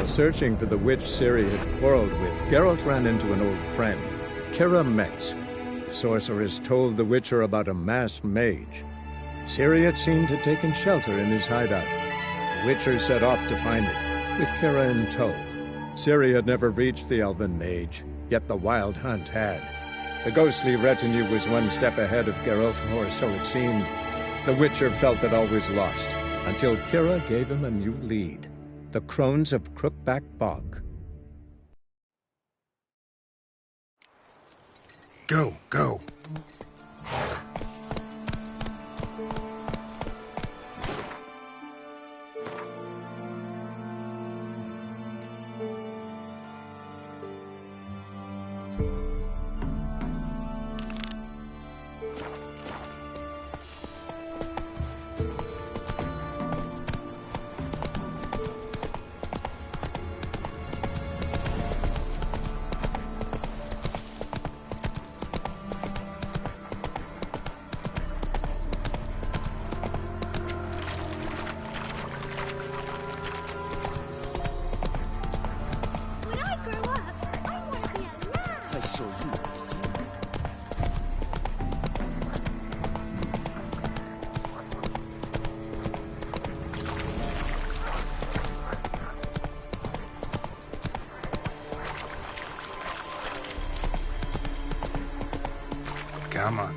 While searching for the witch Ciri had quarreled with, Geralt ran into an old friend, Kira Metz. The sorceress told the Witcher about a masked mage. Ciri had seemed to have taken shelter in his hideout. The Witcher set off to find it, with Kira in tow. Ciri had never reached the elven mage, yet the wild hunt had. The ghostly retinue was one step ahead of Geralt, or so it seemed. The Witcher felt it all was lost, until Kira gave him a new lead. The Crones of Crookback Bog. Go, go. Come on.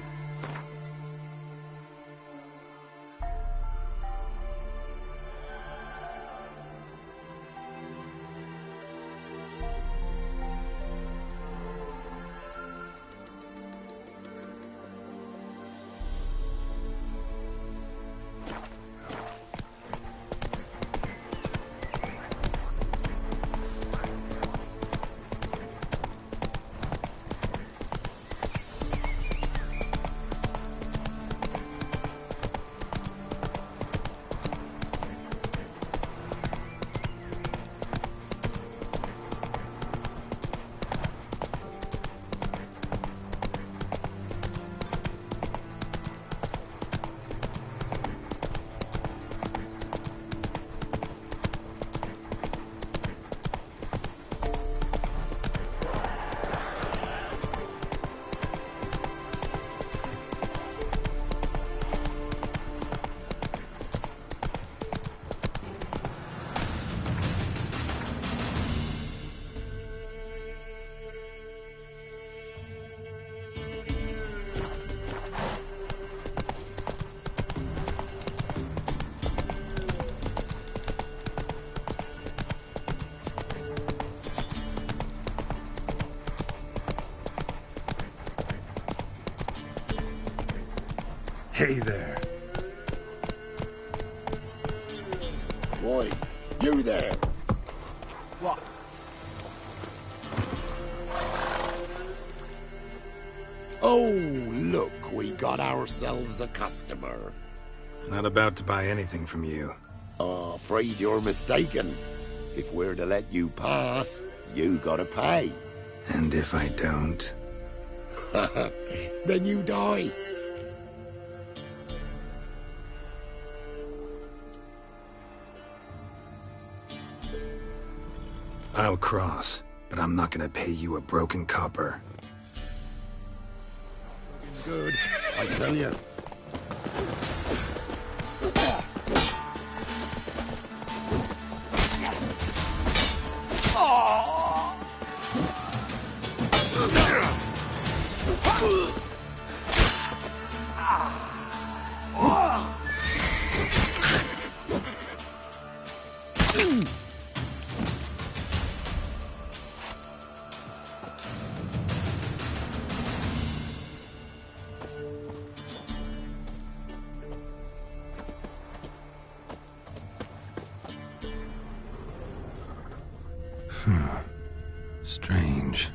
Hey there. Boy, you there. What? Oh, look, we got ourselves a customer. Not about to buy anything from you. Afraid you're mistaken. If we're to let you pass, you gotta pay. And if I don't? Then you die. I'll cross, but I'm not gonna pay you a broken copper. Good, I tell you. Strange.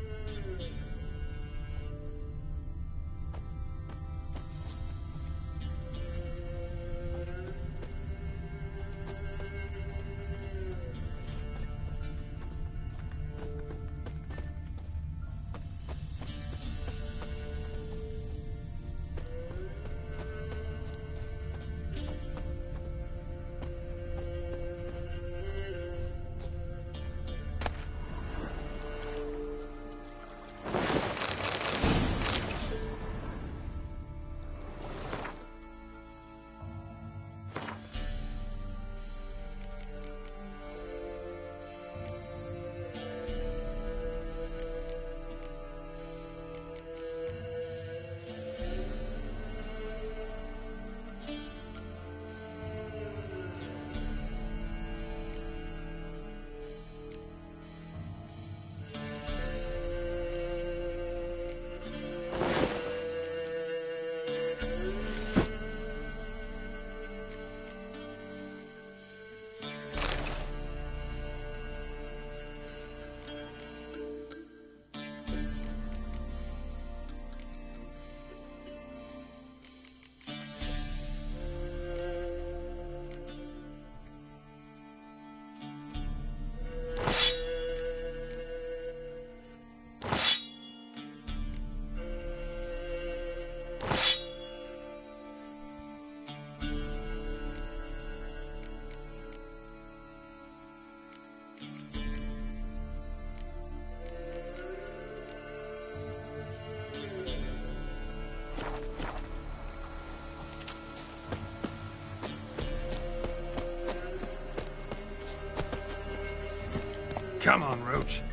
Come on, Roach.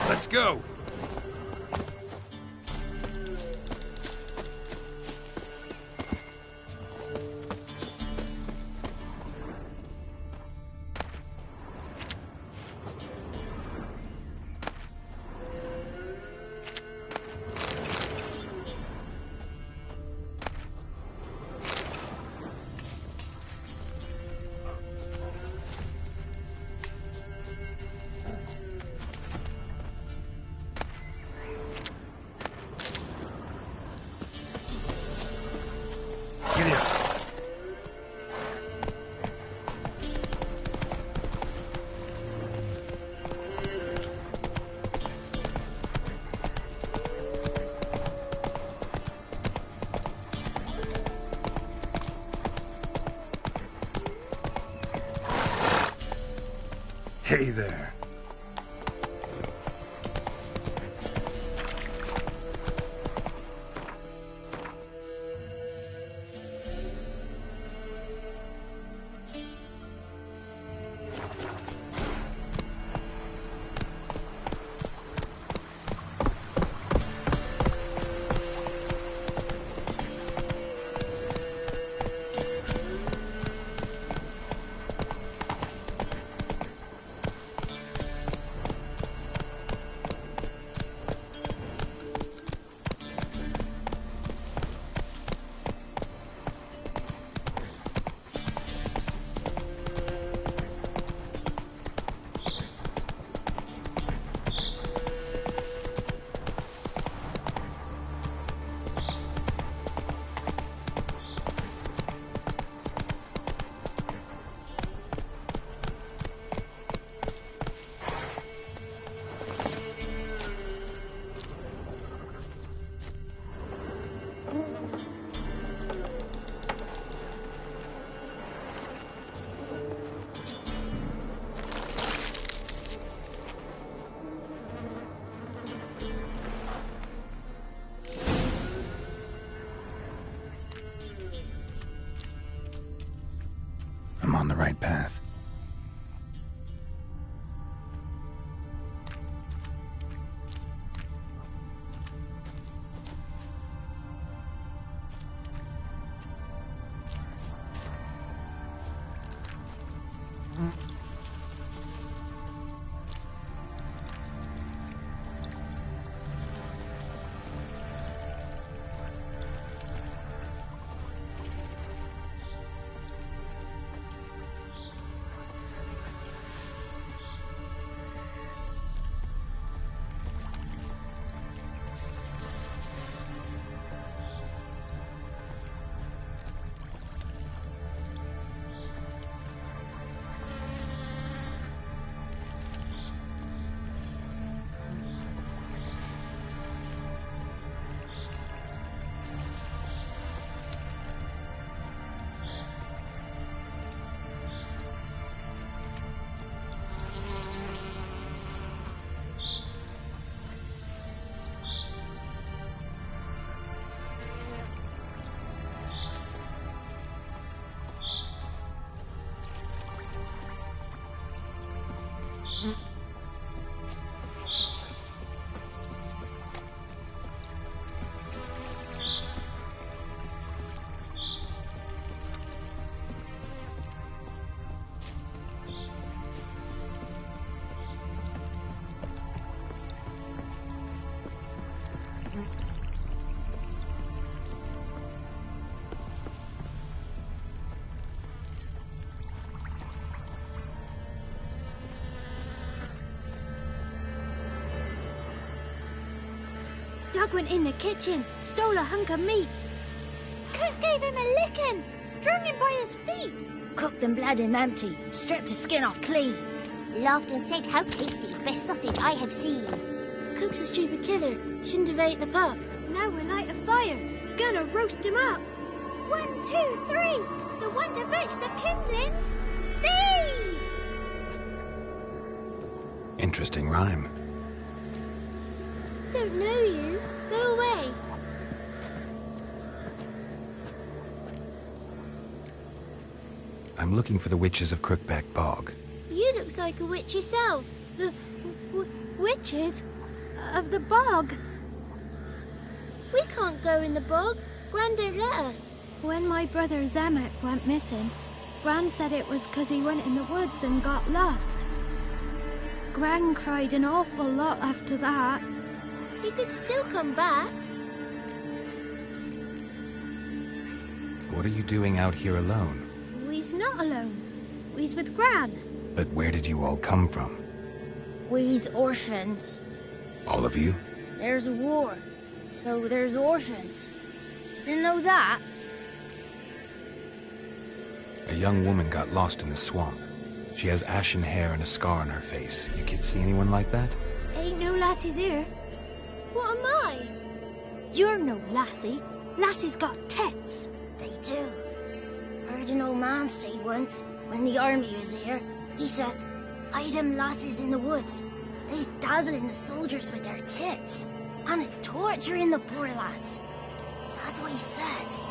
Let's go! Hey there. Doug went in the kitchen, stole a hunk of meat. Cook gave him a licking, strung him by his feet. Cooked and bled him empty, stripped his skin off clean. Laughed and said how tasty, best sausage I have seen. Cook's a stupid killer, shouldn't have ate the pup. Now we'll light a fire, gonna roast him up. 1, 2, 3, the one to fetch the kindlings. Thee! Interesting rhyme. Don't know you. Go away. I'm looking for the witches of Crookback Bog. You looks like a witch yourself. The witches of the bog. We can't go in the bog. Gran don't let us. When my brother Zemek went missing, Gran said it was 'cause he went in the woods and got lost. Gran cried an awful lot after that. He could still come back. What are you doing out here alone? We's not alone. We's with Gran. But where did you all come from? We's orphans. All of you? There's a war, so there's orphans. Didn't know that? A young woman got lost in the swamp. She has ashen hair and a scar on her face. You kids see anyone like that? Ain't no lassies here. What am I? You're no lassie. Lassie's got tits. They do. Heard an old man say once, when the army was here, he says, hide them lasses in the woods. They's dazzling the soldiers with their tits. And it's torturing the poor lads. That's what he said.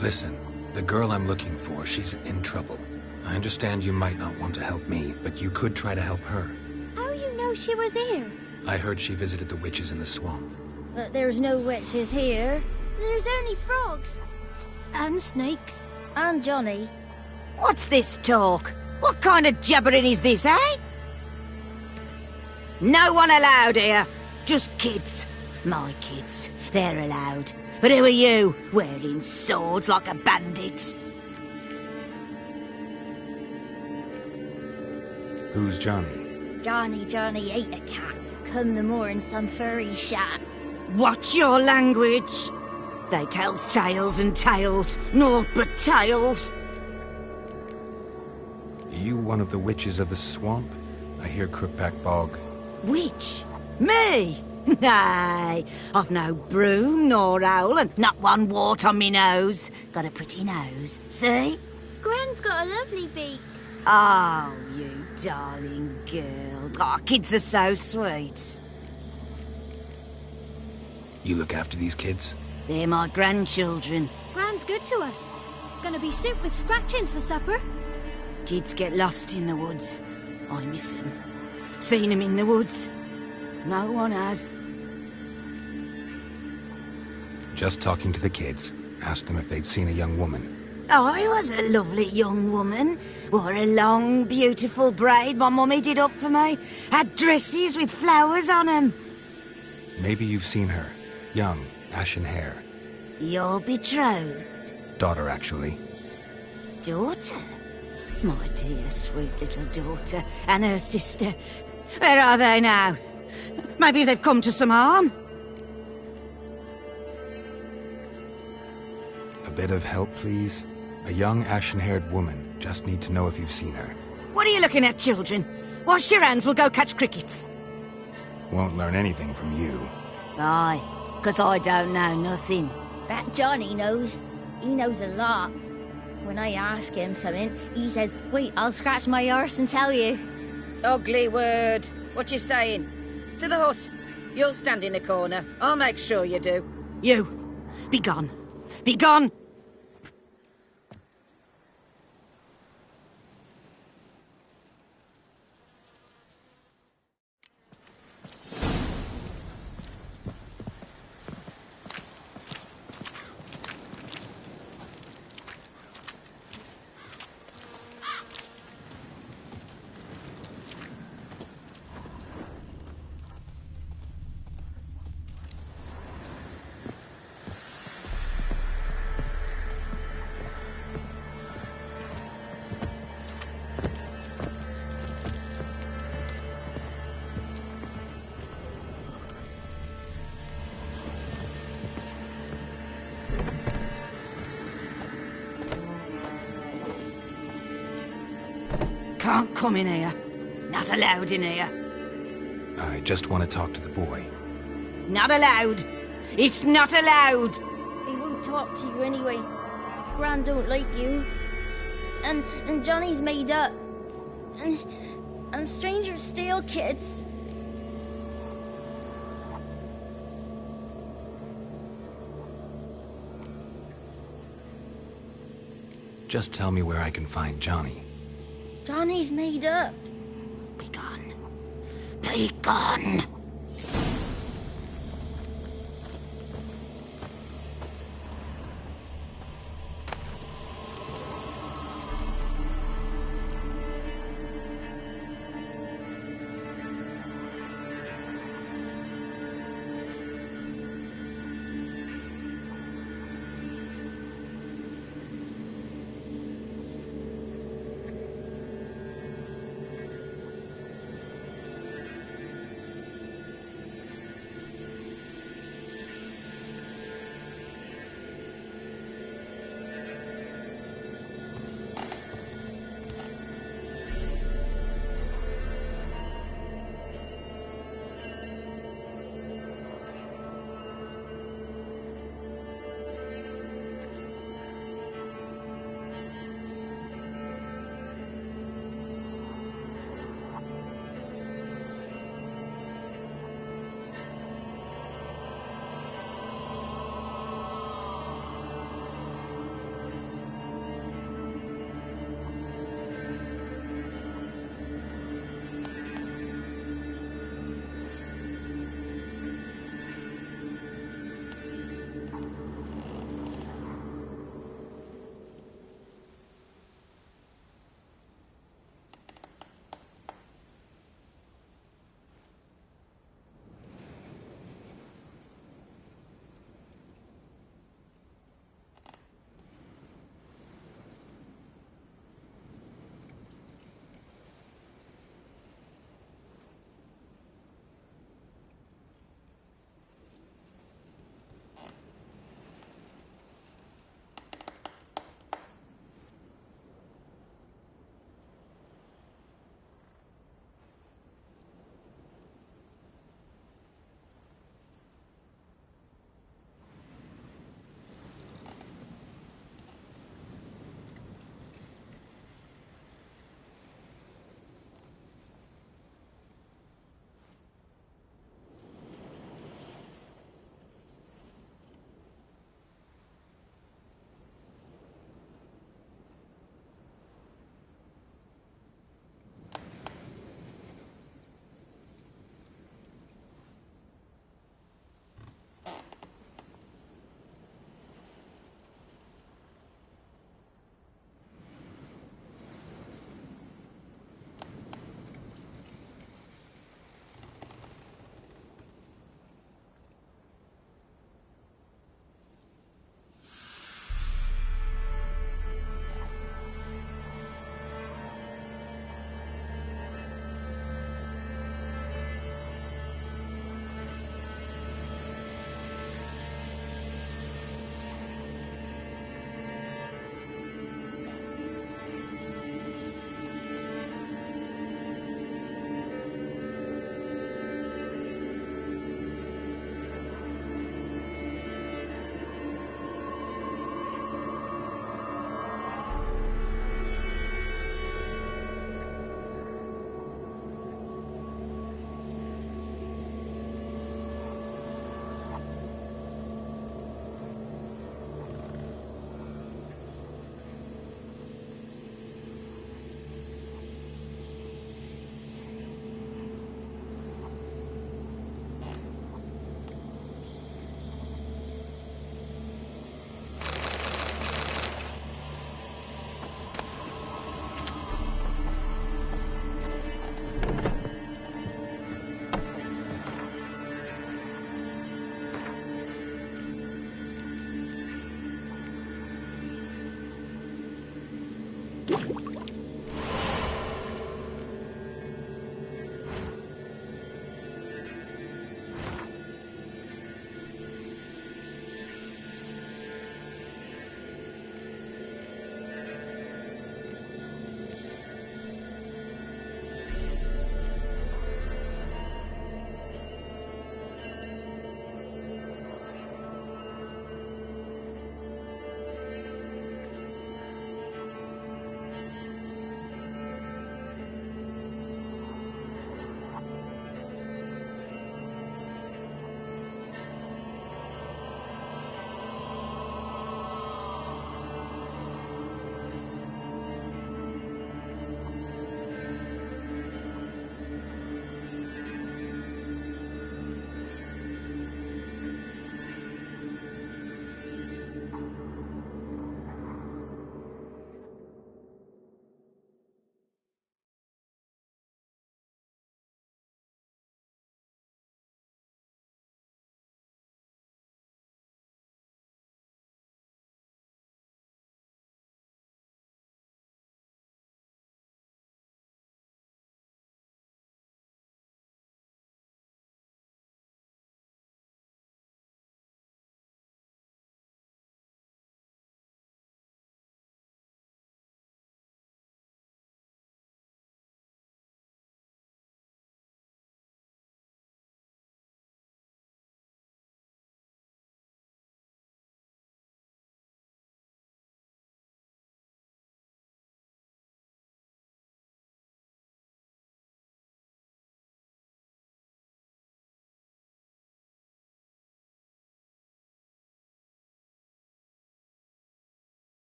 Listen, the girl I'm looking for, she's in trouble. I understand you might not want to help me, but you could try to help her. How you know she was here? I heard she visited the witches in the swamp. But there's no witches here. There's only frogs. And snakes. And Johnny. What's this talk? What kind of jabbering is this, eh? No one allowed here. Just kids. My kids. They're allowed. But who are you, wearing swords like a bandit? Who's Johnny? Johnny ate a cat. Come the more in some furry shat. Watch your language. They tells tales and tales, naught but tales. You one of the witches of the swamp? I hear Crookback Bog. Witch? Me? Nay, I've no broom nor owl and not one wart on me nose. Got a pretty nose, see? Gran's got a lovely beak. Oh, you darling girl. Oh, kids are so sweet. You look after these kids? They're my grandchildren. Gran's good to us. Gonna be soup with scratchings for supper. Kids get lost in the woods. I miss them. Seen them in the woods. No one has. Just talking to the kids. Asked them if they'd seen a young woman. I was a lovely young woman. Wore a long, beautiful braid my mummy did up for me. Had dresses with flowers on 'em. Maybe you've seen her. Young, ashen hair. You're betrothed? Daughter, actually. Daughter? My dear, sweet little daughter. And her sister. Where are they now? Maybe they've come to some harm? A bit of help, please? A young, ashen-haired woman. Just need to know if you've seen her. What are you looking at, children? Wash your hands, we'll go catch crickets. Won't learn anything from you. Aye, 'cause I don't know nothing. That Johnny knows. He knows a lot. When I ask him something, he says, wait, I'll scratch my arse and tell you. Ugly word. What you saying? To the hut. You'll stand in a corner. I'll make sure you do. You. Be gone. Be gone! can't come in here. Not allowed in here. I just want to talk to the boy. Not allowed. It's not allowed. He won't talk to you anyway. Gran don't like you. And Johnny's made up. And strangers steal kids. Just tell me where I can find Johnny. Johnny's made up. Be gone. Be gone.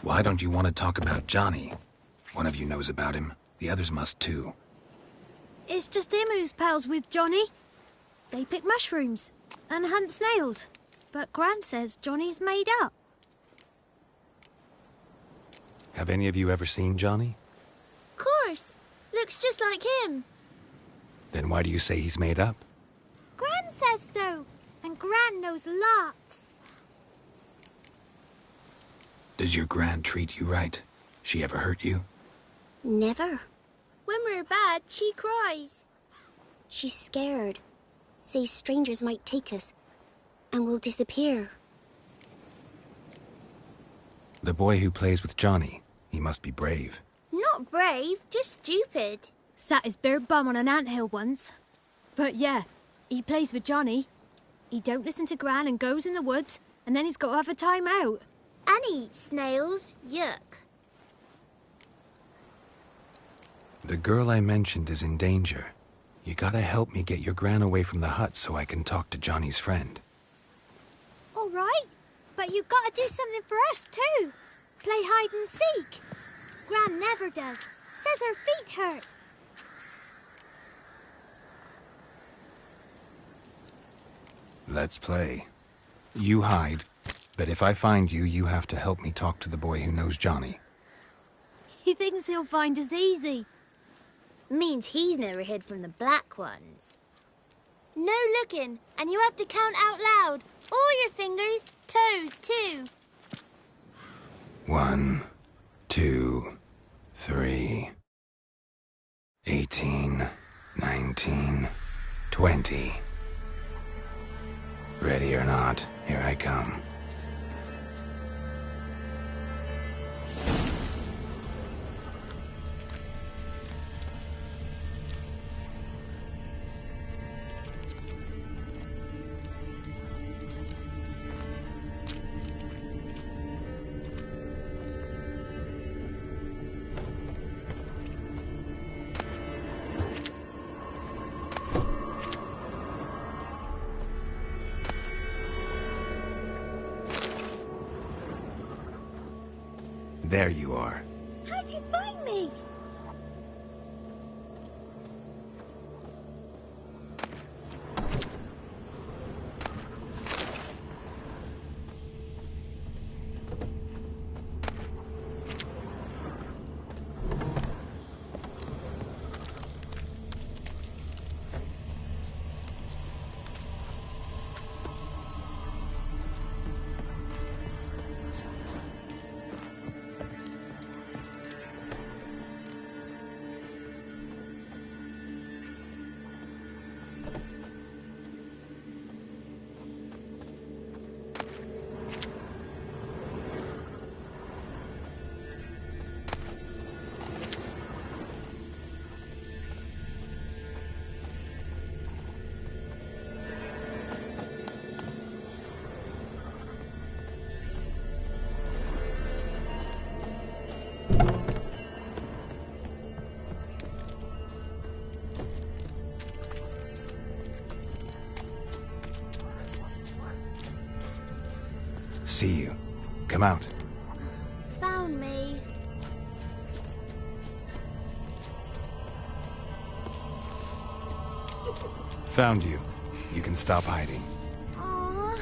Why don't you want to talk about Johnny? One of you knows about him. The others must too. It's just him who's pals with Johnny. They pick mushrooms and hunt snails. But Gran says Johnny's made up. Have any of you ever seen Johnny? Of course. Looks just like him. Then why do you say he's made up? Gran says so. And Gran knows lots. Does your Gran treat you right? She ever hurt you? Never. When we're bad, she cries. She's scared. Says strangers might take us. And we'll disappear. The boy who plays with Johnny, he must be brave. Not brave, just stupid. Sat his bare bum on an anthill once. But yeah, he plays with Johnny. He don't listen to Gran and goes in the woods, and then he's got to have a time out. And he eats snails. Yuck. The girl I mentioned is in danger. You gotta help me get your Gran away from the hut so I can talk to Johnny's friend. All right, but you gotta do something for us too. Play hide and seek. Gran never does. Says her feet hurt. Let's play. You hide, but if I find you, you have to help me talk to the boy who knows Johnny. He thinks he'll find us easy. Means he's never hid from the black ones. No looking, and you have to count out loud. All your fingers, toes too. 1, 2, 3, 18, 19, 20. Ready or not, here I come. There you are. How'd you find me? See you. Come out. Found me. Found you. You can stop hiding. Aww.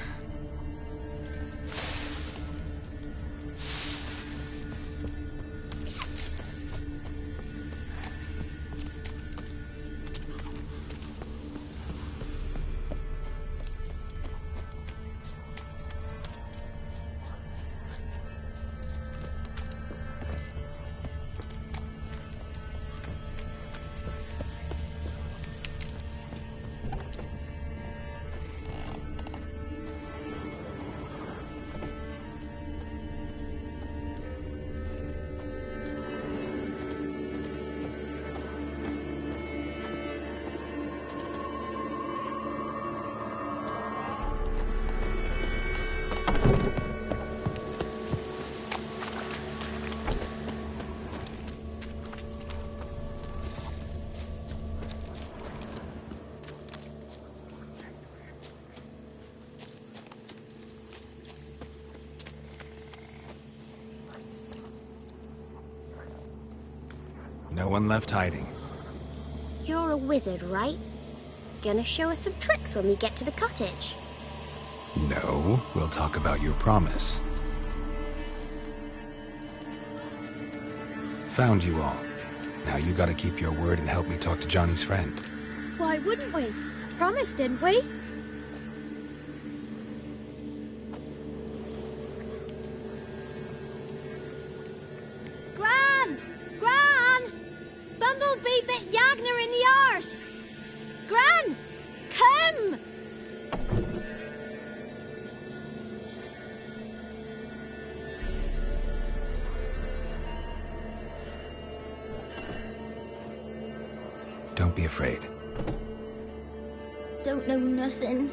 No one left hiding. You're a wizard, right? Gonna show us some tricks when we get to the cottage. No, we'll talk about your promise. Found you all. Now you gotta keep your word and help me talk to Johnny's friend. Why wouldn't we? Promised, didn't we? Gran! Gran! Bumblebee bit Yagner in the arse! Gran! Come! Don't be afraid. Don't know nothing.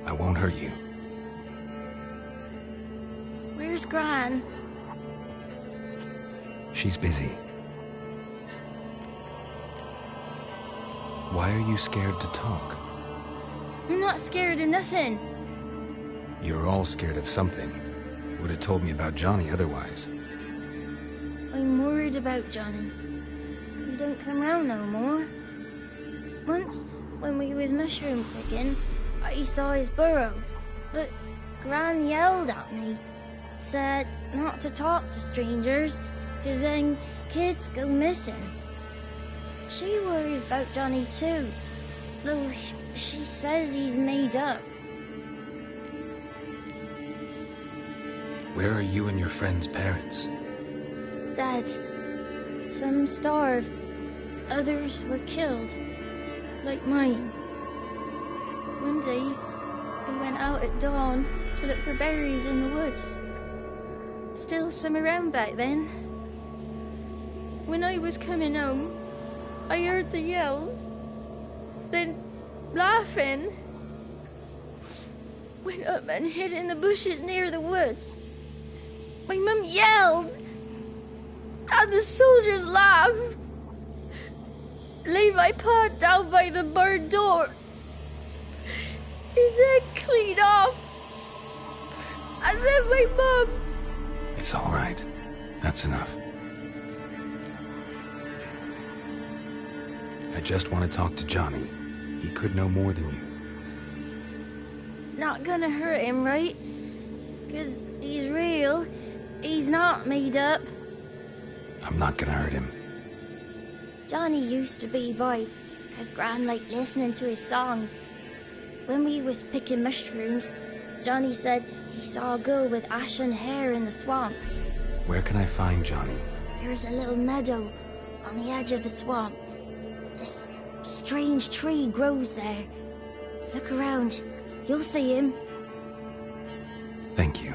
I won't hurt you. Where's Gran? She's busy. Why are you scared to talk? I'm not scared of nothing. You're all scared of something. Would have told me about Johnny otherwise. I'm worried about Johnny. He don't come round no more. Once, when we was mushroom picking, I saw his burrow. But Gran yelled at me. Said not to talk to strangers, 'cause then kids go missing. She worries about Johnny too, though she says he's made up. Where are you and your friend's parents? Dad, some starved, others were killed, like mine. One day, I went out at dawn to look for berries in the woods. Still some around back then. When I was coming home, I heard the yells, then laughing. Went up and hid in the bushes near the woods. My mum yelled, and the soldiers laughed. Laid my pa down by the barn door. His head clean off. And then my mum... It's all right. That's enough. I just want to talk to Johnny. He could know more than you. Not gonna hurt him, right? 'Cause he's real. He's not made up. I'm not gonna hurt him. Johnny used to be boy, 'cause Gran liked listening to his songs. When we was picking mushrooms, Johnny said he saw a girl with ashen hair in the swamp. Where can I find Johnny? There's a little meadow on the edge of the swamp. This strange tree grows there. Look around. You'll see him. Thank you.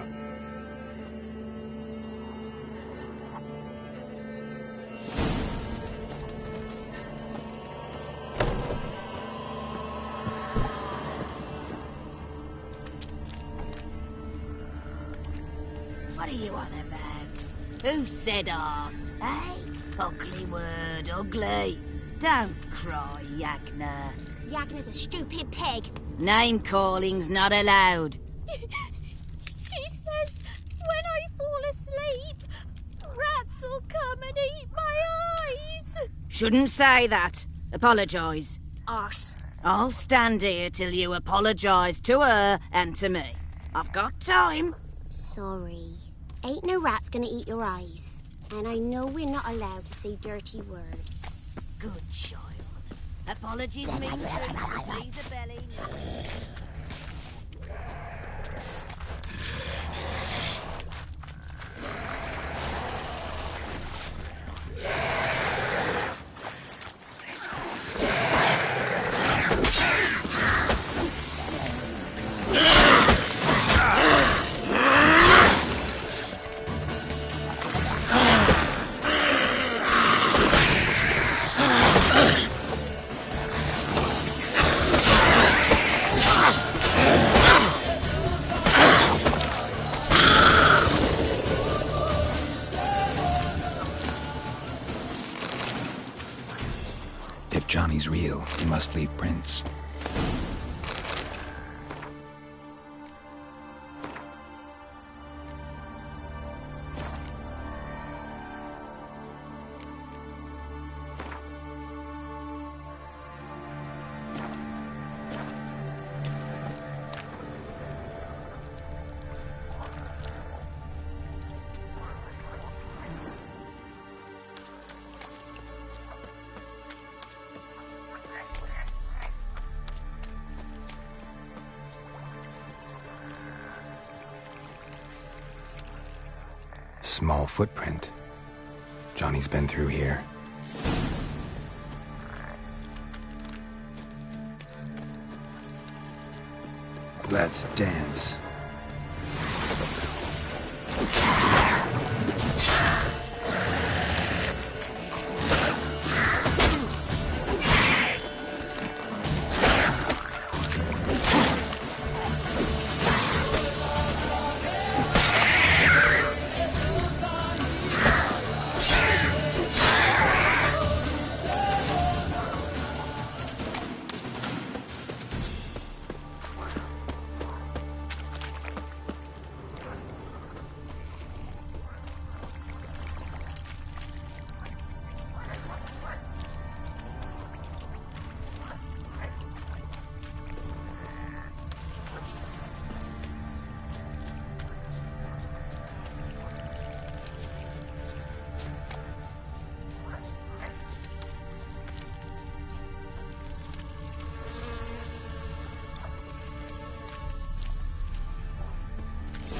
What are you on about? Who said arse, eh? Ugly word, ugly. Don't cry, Yagner. Yagner's a stupid pig. Name calling's not allowed. She says when I fall asleep, rats will come and eat my eyes. Shouldn't say that. Apologise. Arse. I'll stand here till you apologise to her and to me. I've got time. Sorry. Ain't no rat's gonna eat your eyes. And I know we're not allowed to say dirty words. Good child. Apologies mean please a belly. If Johnny's real, he must leave prints. Small footprint. Johnny's been through here. Let's dance.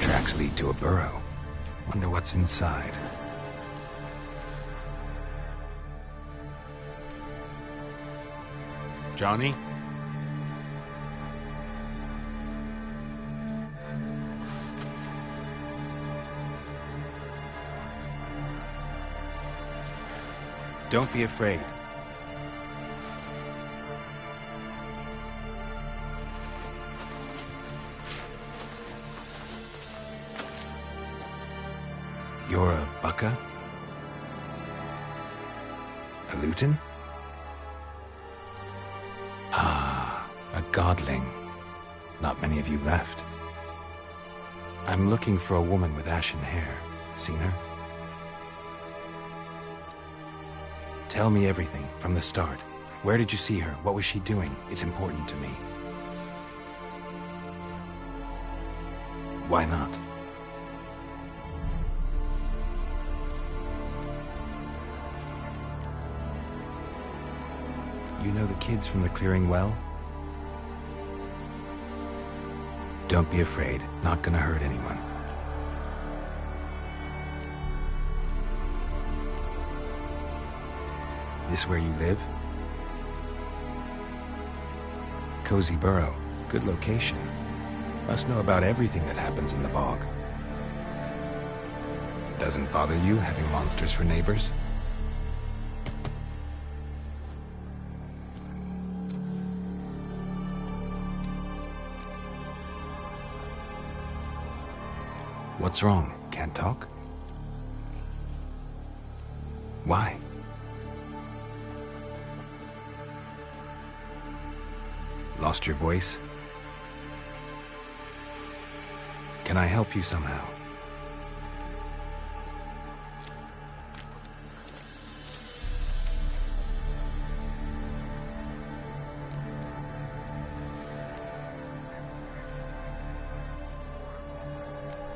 Tracks lead to a burrow. Wonder what's inside. Johnny? Don't be afraid. You're a Bucka? A Luton? Ah, a godling. Not many of you left. I'm looking for a woman with ashen hair. Seen her? Tell me everything, from the start. Where did you see her? What was she doing? It's important to me. Why not? You know the kids from the clearing well? Don't be afraid. Not gonna hurt anyone. This where you live? Cozy burrow. Good location. Must know about everything that happens in the bog. Doesn't bother you having monsters for neighbors? What's wrong? Can't talk? Why? Lost your voice? Can I help you somehow?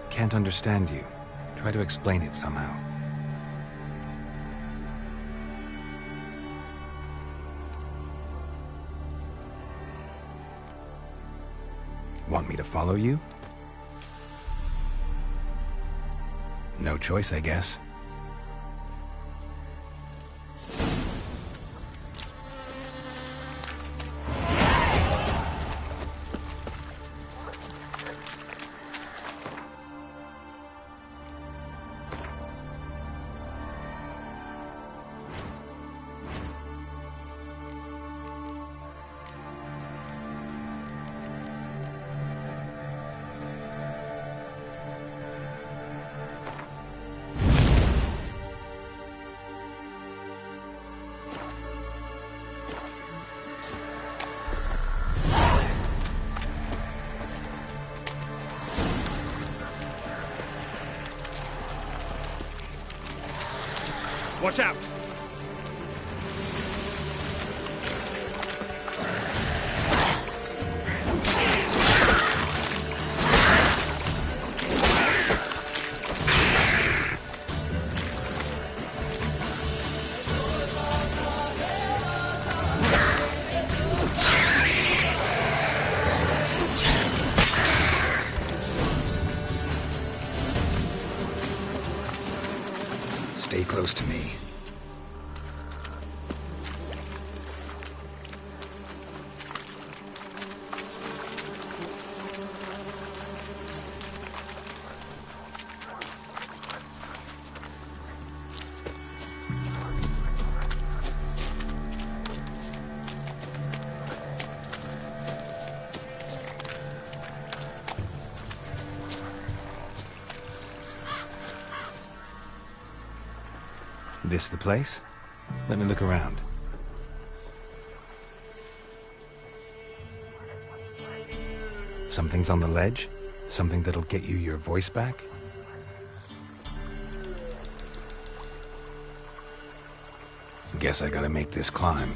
Can't understand you. Try to explain it somehow. Want me to follow you? No choice, I guess. Watch out! close to me. This the place? Let me look around. Something's on the ledge? Something that'll get you your voice back? Guess I gotta make this climb.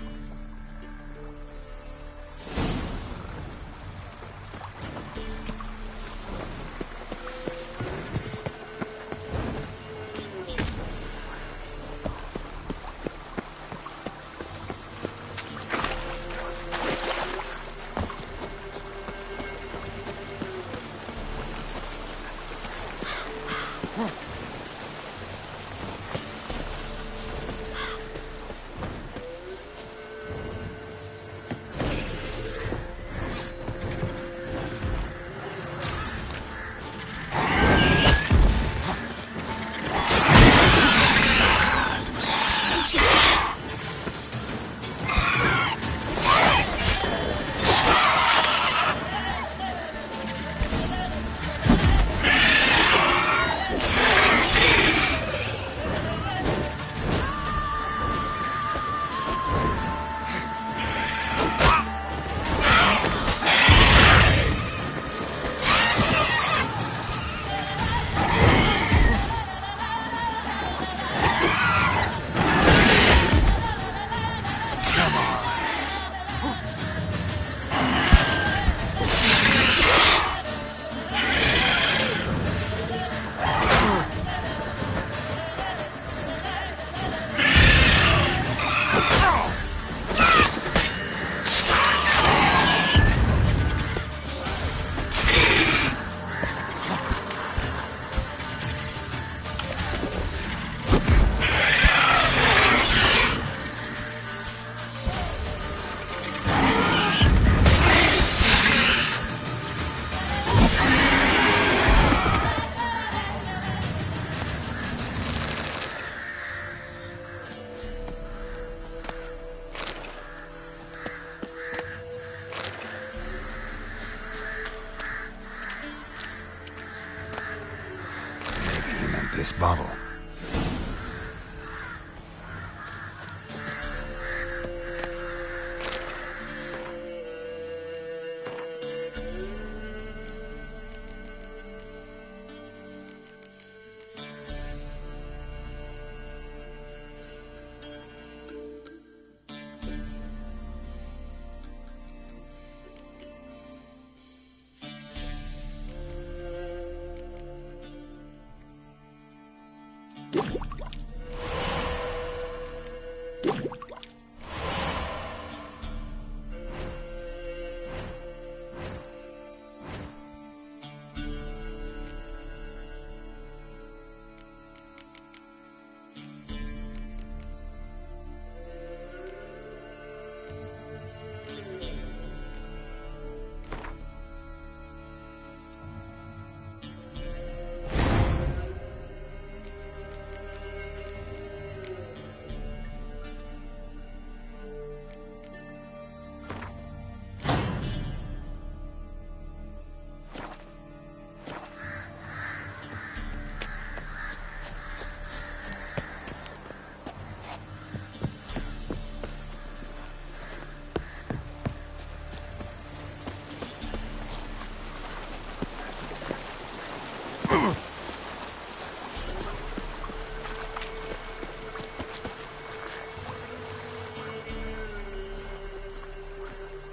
This bottle.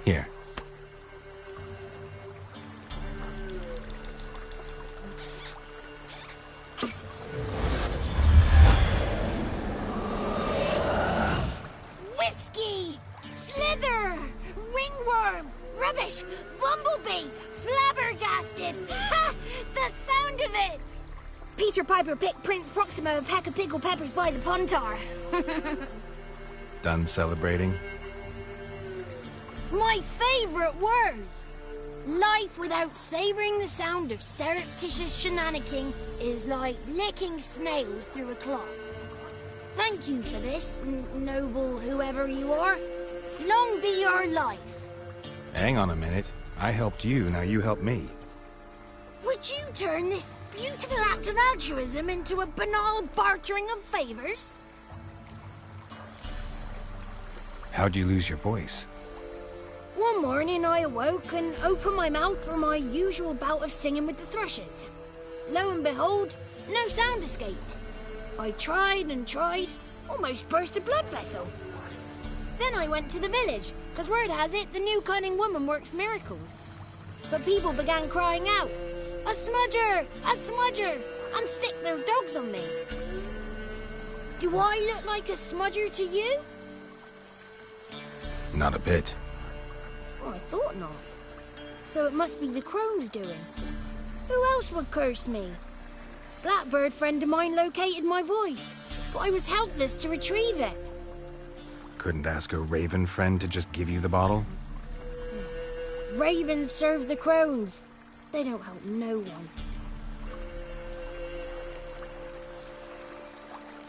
Here. Whiskey! Slither! Ringworm! Rubbish! Bumblebee! Flabbergasted! Ha! The sound of it! Peter Piper picked Prince Proximo a pack of pickled peppers by the pontar. Done celebrating? My favorite words! Life without savoring the sound of surreptitious shenanigans is like licking snails through a cloth. Thank you for this, noble whoever you are. Long be your life. Hang on a minute. I helped you, now you help me. Would you turn this beautiful act of altruism into a banal bartering of favors? How'd you lose your voice? One morning I awoke and opened my mouth for my usual bout of singing with the thrushes. Lo and behold, no sound escaped. I tried and tried, almost burst a blood vessel. Then I went to the village, because word has it the new cunning woman works miracles. But people began crying out, "A smudger! A smudger!" and sicked their dogs on me. Do I look like a smudger to you? Not a bit. Oh, I thought not. So it must be the crone's doing. Who else would curse me? Blackbird friend of mine located my voice, but I was helpless to retrieve it. Couldn't ask a raven friend to just give you the bottle? Ravens serve the crones. They don't help no one.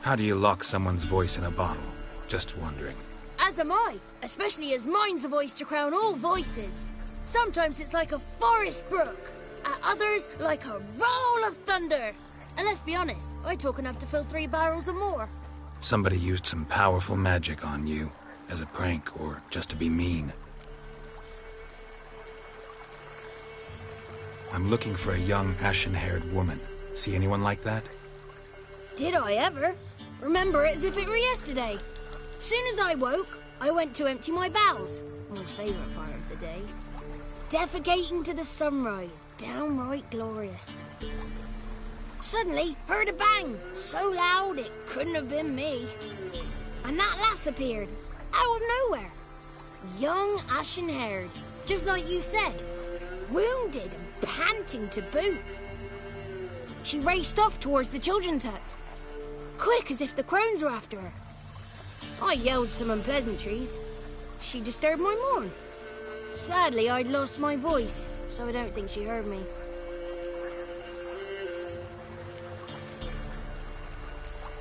How do you lock someone's voice in a bottle? Just wondering. As am I, especially as mine's a voice to crown all voices. Sometimes it's like a forest brook, at others like a roll of thunder. And let's be honest, I talk enough to fill 3 barrels or more. Somebody used some powerful magic on you, as a prank or just to be mean. I'm looking for a young, ashen-haired woman. See anyone like that? Did I ever? Remember it as if it were yesterday. Soon as I woke, I went to empty my bowels. My favourite part of the day. Defecating to the sunrise, downright glorious. Suddenly, heard a bang, so loud it couldn't have been me. And that lass appeared, out of nowhere. Young, ashen-haired, just like you said. Wounded and panting to boot. She raced off towards the children's huts, quick as if the crones were after her. I yelled some unpleasantries. She disturbed my morn. Sadly, I'd lost my voice, so I don't think she heard me.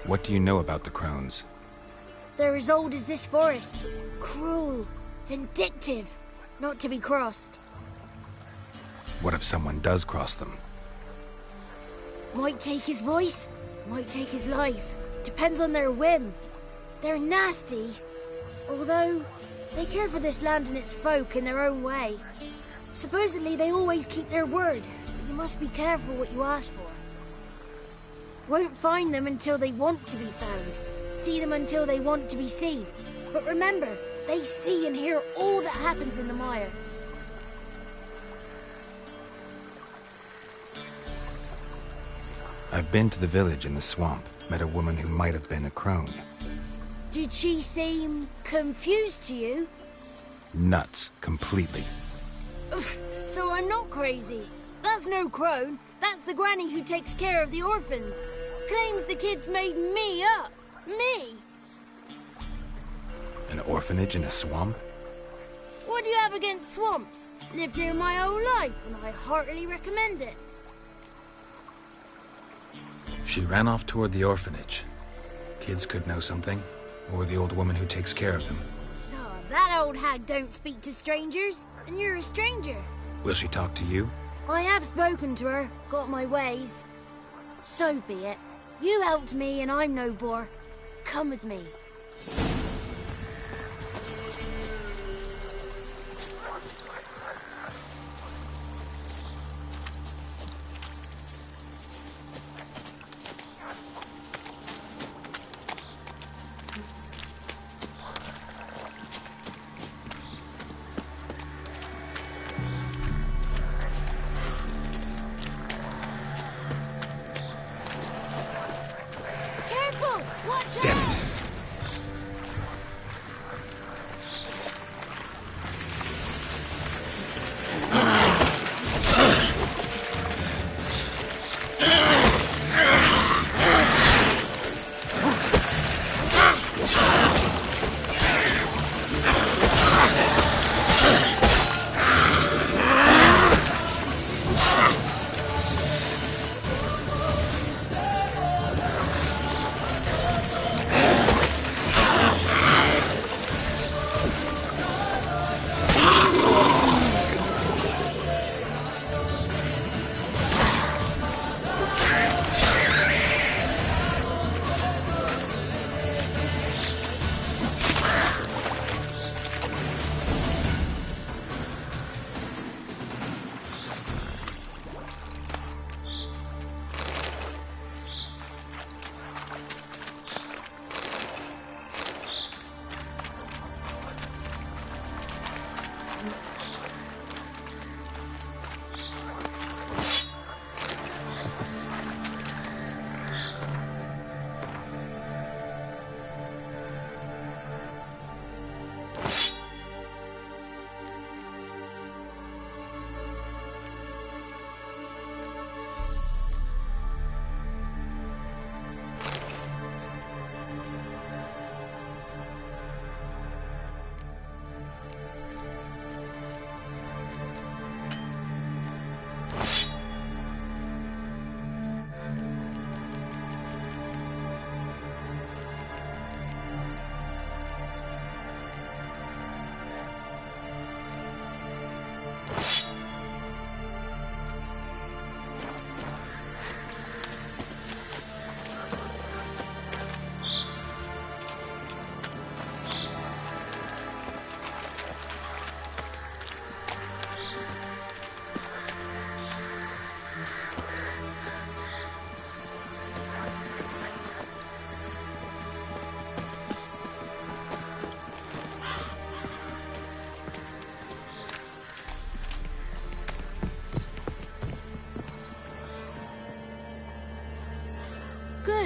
What do you know about the crones? They're as old as this forest. Cruel, vindictive, not to be crossed. What if someone does cross them? Might take his voice, might take his life. Depends on their whim. They're nasty, although they care for this land and its folk in their own way. Supposedly they always keep their word, but you must be careful what you ask for. Won't find them until they want to be found. See them until they want to be seen. But remember, they see and hear all that happens in the mire. I've been to the village in the swamp, met a woman who might have been a crone. Did she seem confused to you? Nuts, completely. So I'm not crazy. That's no crone. That's the granny who takes care of the orphans. Claims the kids made me up. Me! An orphanage in a swamp? What do you have against swamps? Lived here my whole life, and I heartily recommend it. She ran off toward the orphanage. Kids could know something, or the old woman who takes care of them. Oh, that old hag don't speak to strangers, and you're a stranger. Will she talk to you? I have spoken to her, got my ways. So be it. You helped me, and I'm no bore. Come with me.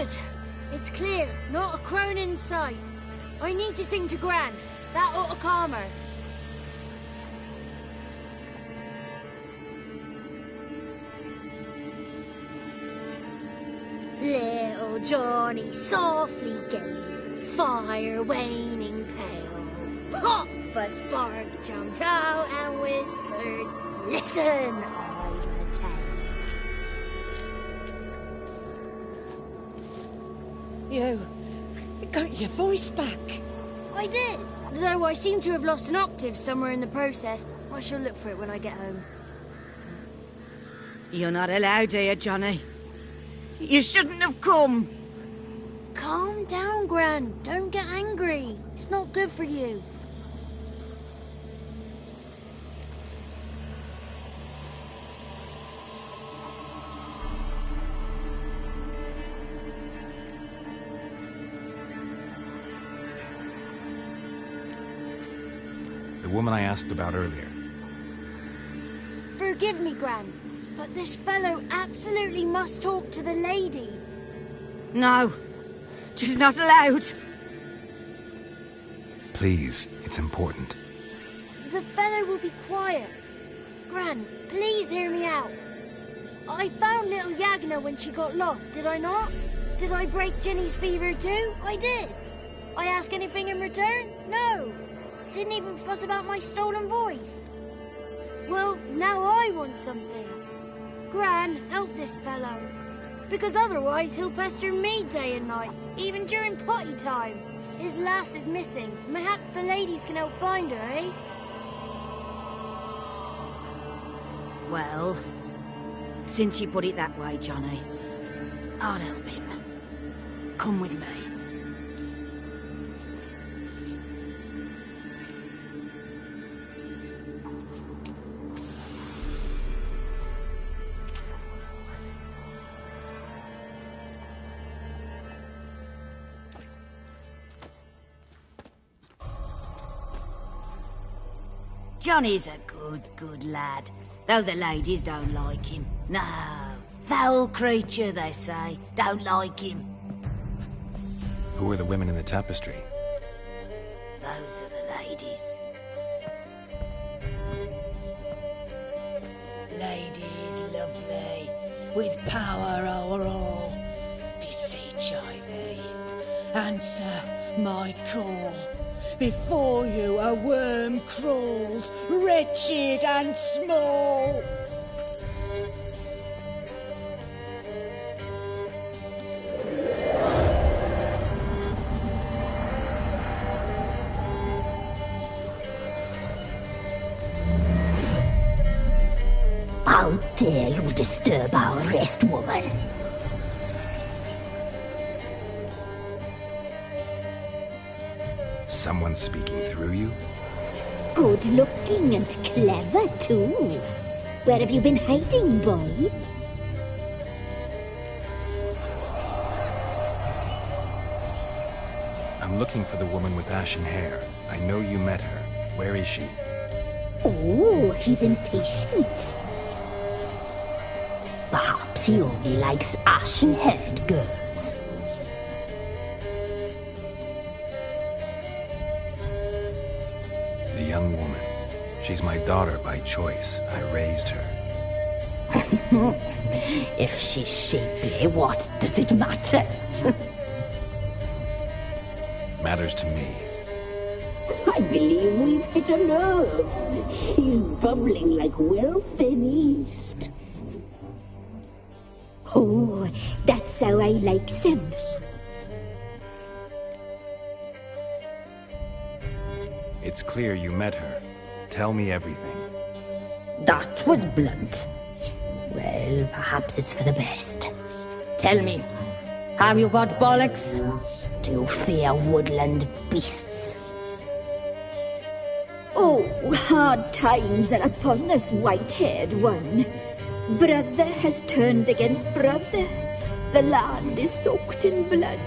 Good. It's clear. Not a crone in sight. I need to sing to Gran. That ought to calm her. Little Johnny softly gazing, fire waning pale. Pop! A spark jumped out and whispered, "Listen, I've a tale." You got your voice back. I did, though I seem to have lost an octave somewhere in the process. I shall look for it when I get home. You're not allowed here, Johnny. You shouldn't have come. Calm down, Gran. Don't get angry. It's not good for you. The woman I asked about earlier. Forgive me, Gran, but this fellow absolutely must talk to the ladies. No, she's not allowed. Please, it's important. The fellow will be quiet. Gran, please hear me out. I found little Yagna when she got lost, did I not? Did I break Jenny's fever too? I did. I ask anything in return? No. Didn't even fuss about my stolen voice. Well, now I want something. Gran, help this fellow. Because otherwise he'll pester me day and night, even during potty time. His lass is missing. Perhaps the ladies can help find her, eh? Well, since you put it that way, Johnny, I'll help him. Come with me. Johnny's a good lad, though the ladies don't like him. No, foul creature, they say. Don't like him. Who are the women in the tapestry? Those are the ladies. Ladies lovely, with power o'er all. Beseech I thee, answer my call. Before you a worm crawls, wretched and small. How dare you disturb our rest, woman? Someone speaking through you? Good looking and clever, too. Where have you been hiding, boy? I'm looking for the woman with ashen hair. I know you met her. Where is she? Oh, he's impatient. Perhaps he only likes ashen-haired girls. The young woman. She's my daughter by choice. I raised her. If she's shapely, what does it matter? Matters to me. I believe we've hit a nerve. She's bubbling like well-fed yeast. Oh, that's how I like them. It's clear you met her. Tell me everything. That was blunt. Well, perhaps it's for the best. Tell me, have you got bollocks? Do you fear woodland beasts? Oh, hard times are upon us, white-haired one. Brother has turned against brother. The land is soaked in blood.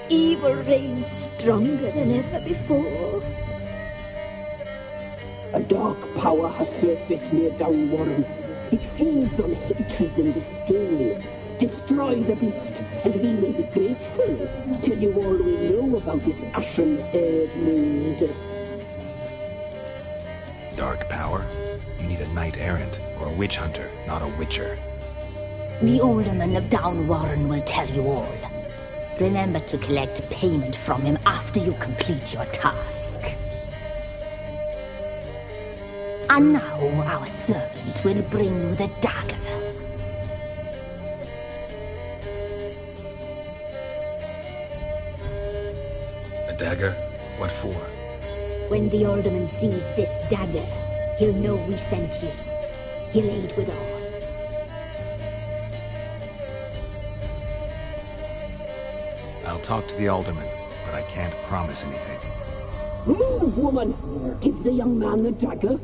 Evil reigns stronger than ever before. A dark power has surfaced near Downwarren. It feeds on hatred and disdain. Destroy the beast, and we may be grateful. Tell you all we know about this ashen-haired maid. Dark power? You need a knight-errant, or a witch hunter, not a witcher. The alderman of Downwarren will tell you all. Remember to collect payment from him after you complete your task. And now our servant will bring you the dagger. A dagger? What for? When the alderman sees this dagger, he'll know we sent you. He'll aid with all. I'll talk to the alderman, but I can't promise anything. Move, woman! Give the young man the dagger.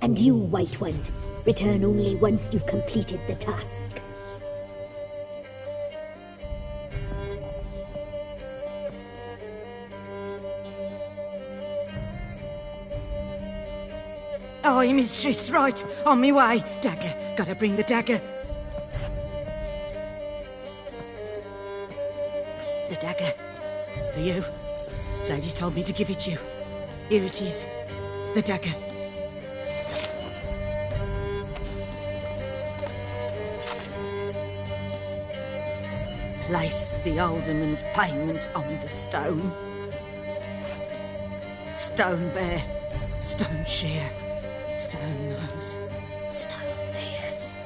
And you, White One, return only once you've completed the task. Aye, mistress, right. On me way. Dagger. Gotta bring the dagger. The dagger. For you. Lady told me to give it you. Here it is. The dagger. Place the alderman's payment on the stone. Stone bear. Stone shear. Stone nose, stone ears.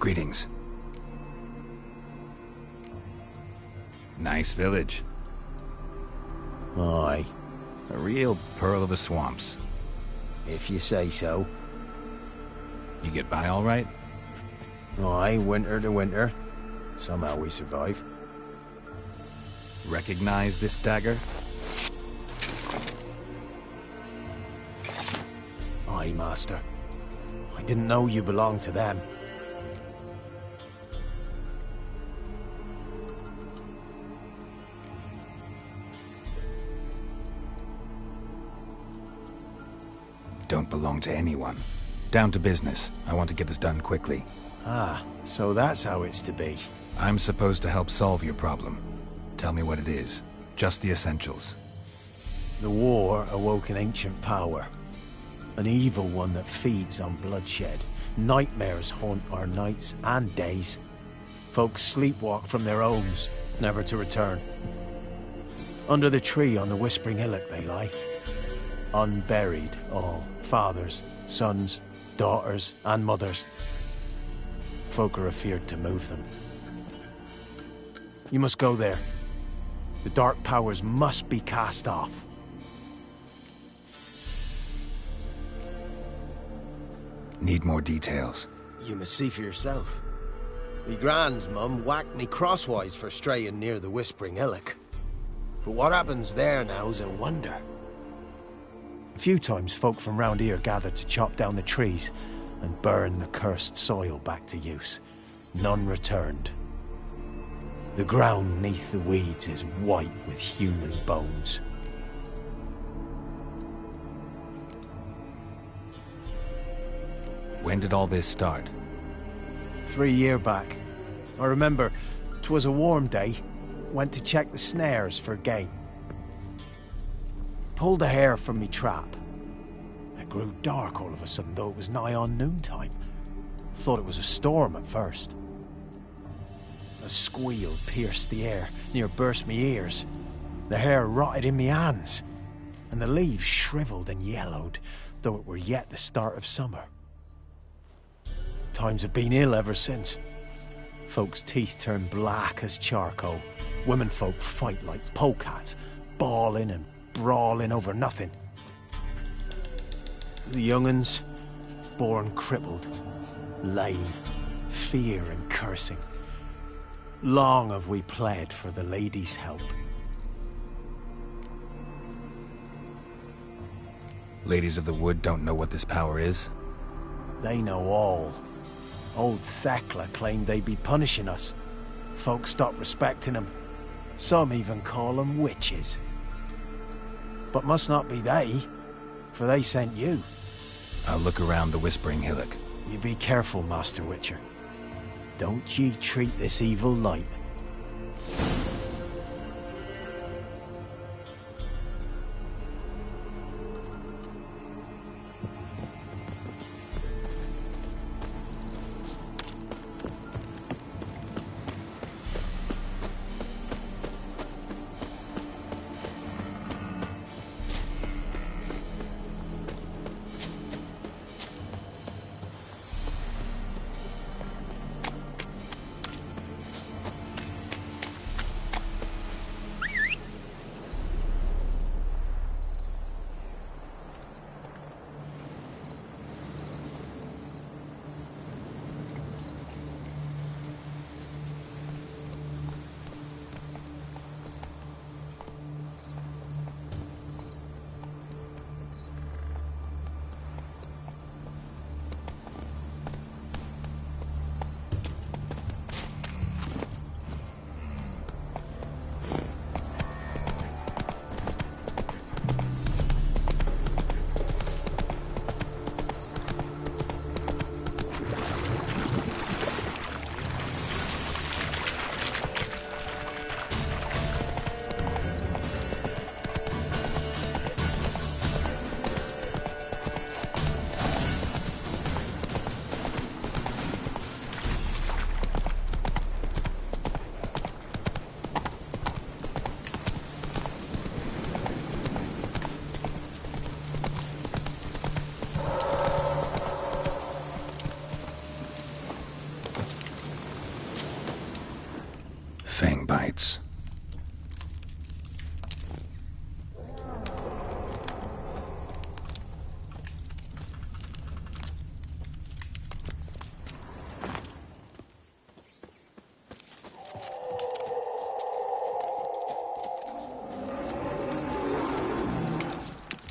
Greetings. Nice village. Aye. A real pearl of the swamps. If you say so. You get by all right? Aye, winter to winter. Somehow we survive. Recognize this dagger? Aye, master. I didn't know you belonged to them. Don't belong to anyone. Down to business. I want to get this done quickly. Ah, so that's how it's to be. I'm supposed to help solve your problem. Tell me what it is. Just the essentials. The war awoke an ancient power. An evil one that feeds on bloodshed. Nightmares haunt our nights and days. Folks sleepwalk from their homes, never to return. Under the tree on the Whispering Hillock they lie. Unburied all. Fathers, sons, daughters, and mothers. Folk are afeard to move them. You must go there. The dark powers must be cast off. Need more details. You must see for yourself. Me grand's mum whacked me crosswise for straying near the Whispering Hillock. But what happens there now's a wonder. A few times folk from round here gathered to chop down the trees and burn the cursed soil back to use. None returned. The ground neath the weeds is white with human bones. When did all this start? 3 years back. I remember 'twas a warm day. Went to check the snares for game. Pulled a hare from me trap. It grew dark all of a sudden, though it was nigh on noontime. Thought it was a storm at first. A squeal pierced the air, near burst me ears. The hare rotted in me hands, and the leaves shriveled and yellowed, though it were yet the start of summer. Times have been ill ever since. Folks' teeth turn black as charcoal. Women folk fight like polecats, bawling and brawling over nothing. The young'uns, born crippled, lame, fear and cursing. Long have we pled for the lady's help. Ladies of the Wood don't know what this power is? They know all. Old Thekla claimed they'd be punishing us. Folk stopped respecting them. Some even call them witches. But must not be they, for they sent you. I'll look around the Whispering Hillock. You be careful, Master Witcher. Don't ye treat this evil light.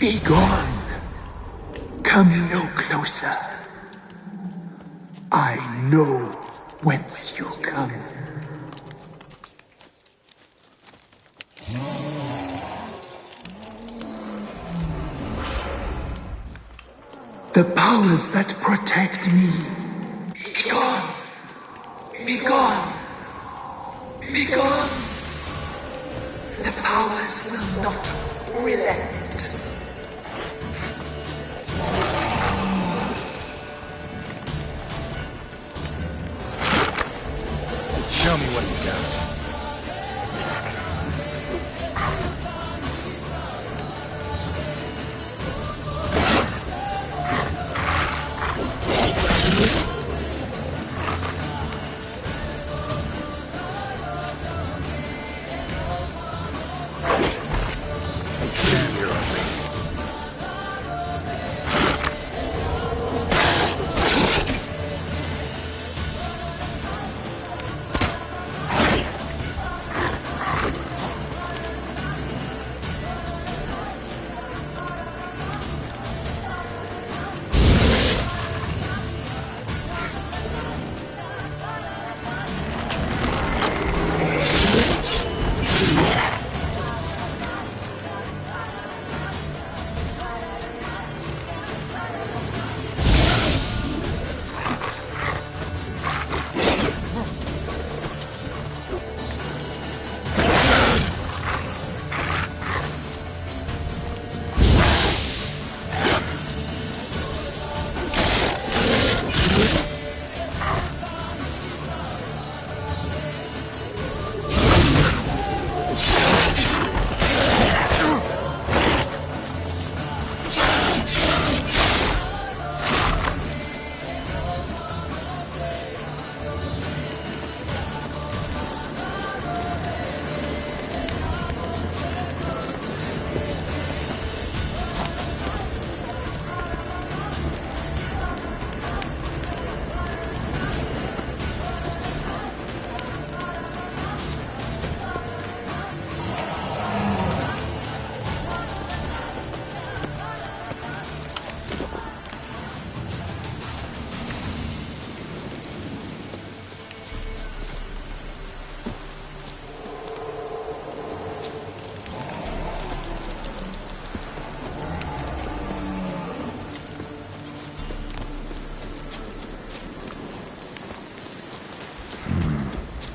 Be gone. Come no closer. I know whence you come. The powers that protect me. Be gone. Be gone. Be gone. The powers will not relent. Show me what you got.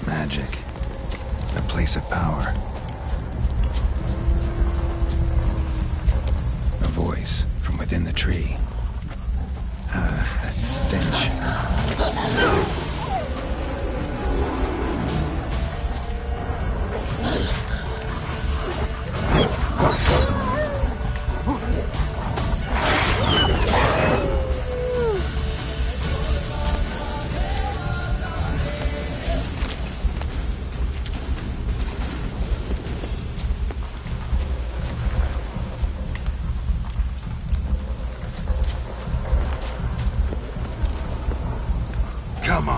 Magic. A place of power. A voice from within the tree. That stench. Come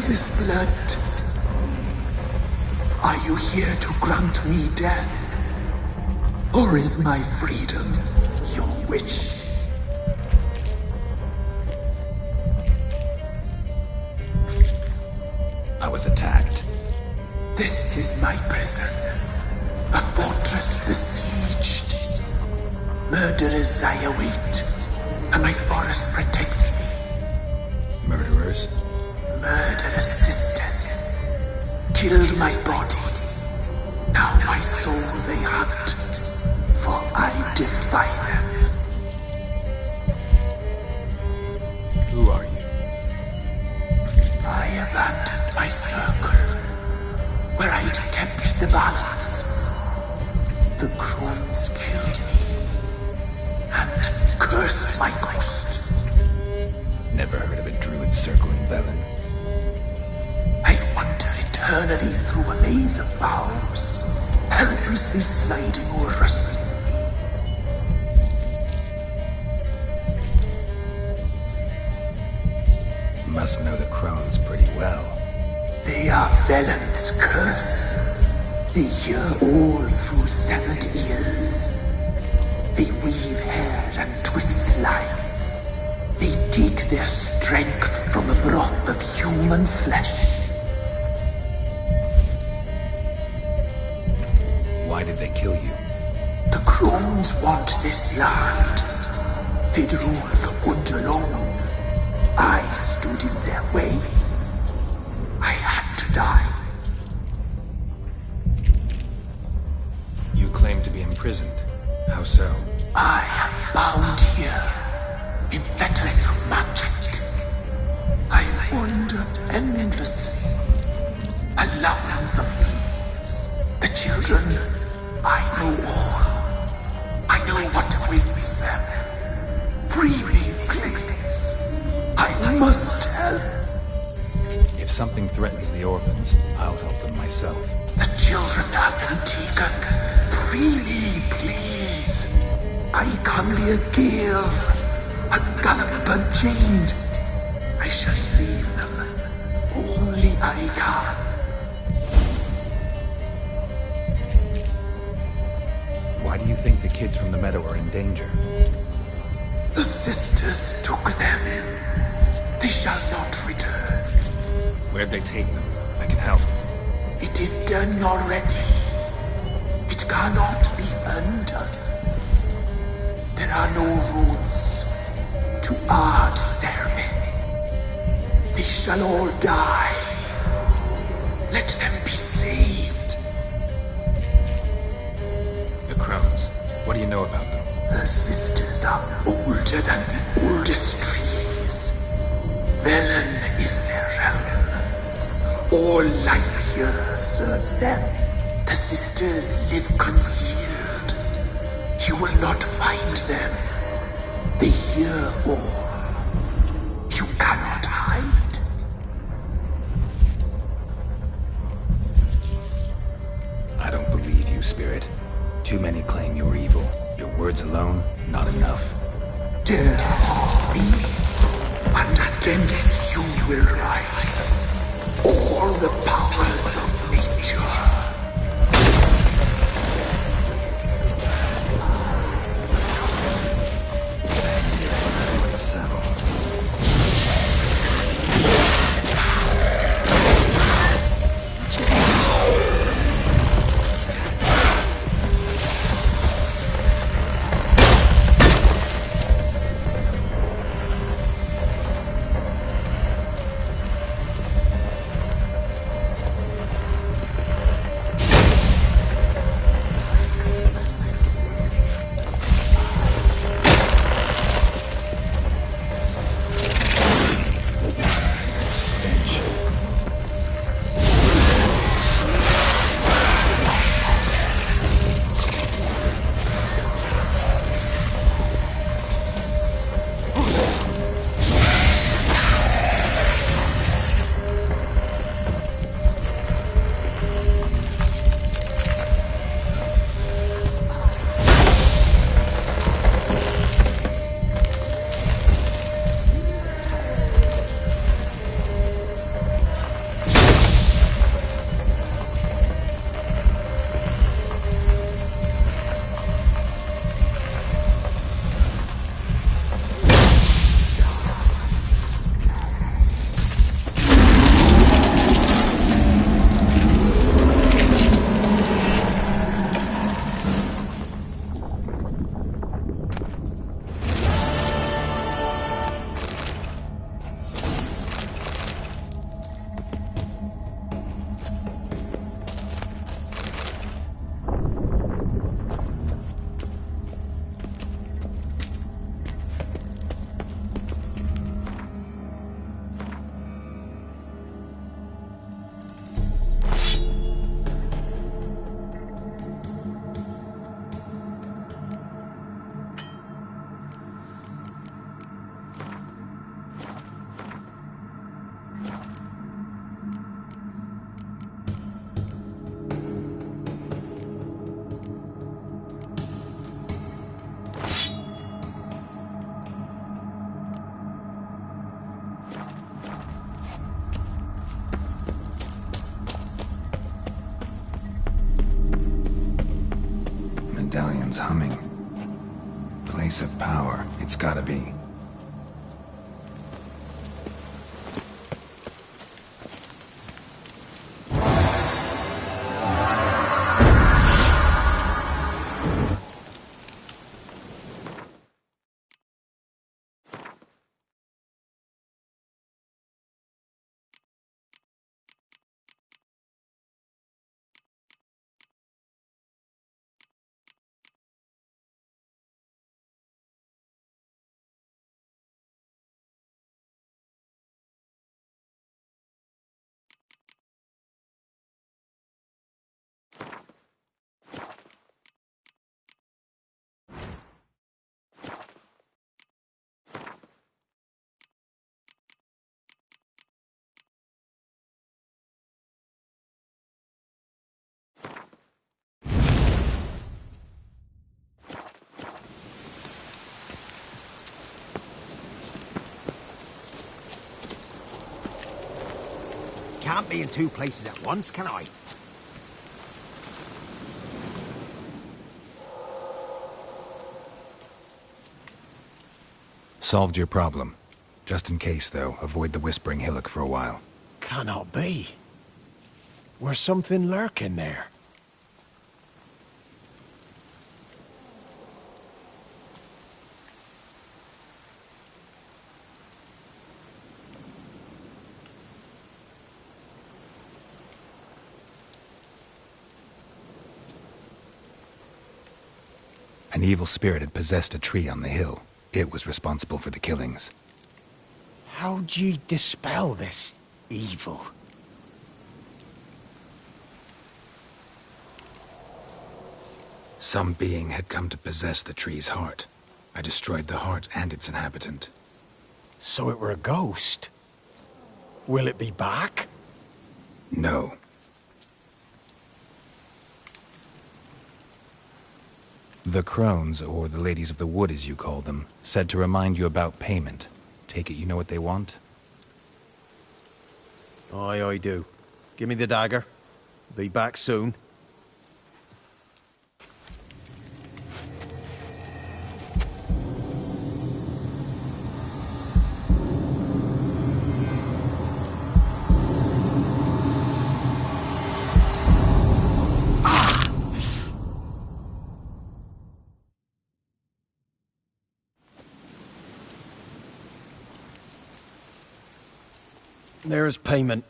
this blood? Are you here to grant me death? Or is my freedom your wish? I was attacked. This is my prison. A fortress besieged. Murderers I await, and my forest protects me. Murderers? Murderous sisters. Killed my body. Now my soul they hunt, for I defy them. Who are you? I abandoned my circle, where I'd kept the balance. The crones killed me, and cursed my ghost. Never heard of a druid circling Velen. I wander eternally through a maze of vows, helplessly sliding or rustling. Must know the crones pretty well. They are Velen's curse. They hear all through severed ears. They weave hair and twist lives. They take their strength from the broth of human flesh. Why did they kill you? The crones want this land. They'd rule the wood alone. I stood in their way. I had to die. You claim to be imprisoned. How so? I am bound here, in fetters of magic. I wandered endlessly, a labyrinth of leaves. The children, I know all. I know what awaits them. Free me, please. I must help. If something threatens the orphans, I'll help them myself. The children have been taken. Free me, please. I can be a gale, a gallop unchained. I shall save them. Only I can. Why do you think the kids from the meadow are in danger? The sisters took them. They shall not return. Where'd they take them? I can help. It is done already. It cannot be undone. There are no rules to Ard Serpin. They shall all die. Let them be saved. The crones. What do you know about them? The sisters are older than the oldest trees. Velen is their realm. All life here serves them. The sisters live concealed. You will not find them. They hear all. You cannot hide. I don't believe you, Spirit. Too many claim you're evil. Your words alone, not enough. Dare harm me, and against you will rise all the powers of nature. medallions humming. Place of power, it's gotta be. Can't be in two places at once, can I? Solved your problem. Just in case, though, avoid the Whispering Hillock for a while. Cannot be. Where's something lurking there? An evil spirit had possessed a tree on the hill. It was responsible for the killings. How'd ye dispel this evil? Some being had come to possess the tree's heart. I destroyed the heart and its inhabitant. So it were a ghost? Will it be back? No. The crones, or the ladies of the wood as you call them, said to remind you about payment. Take it you know what they want? Aye, I do. Give me the dagger. Be back soon. There's payment.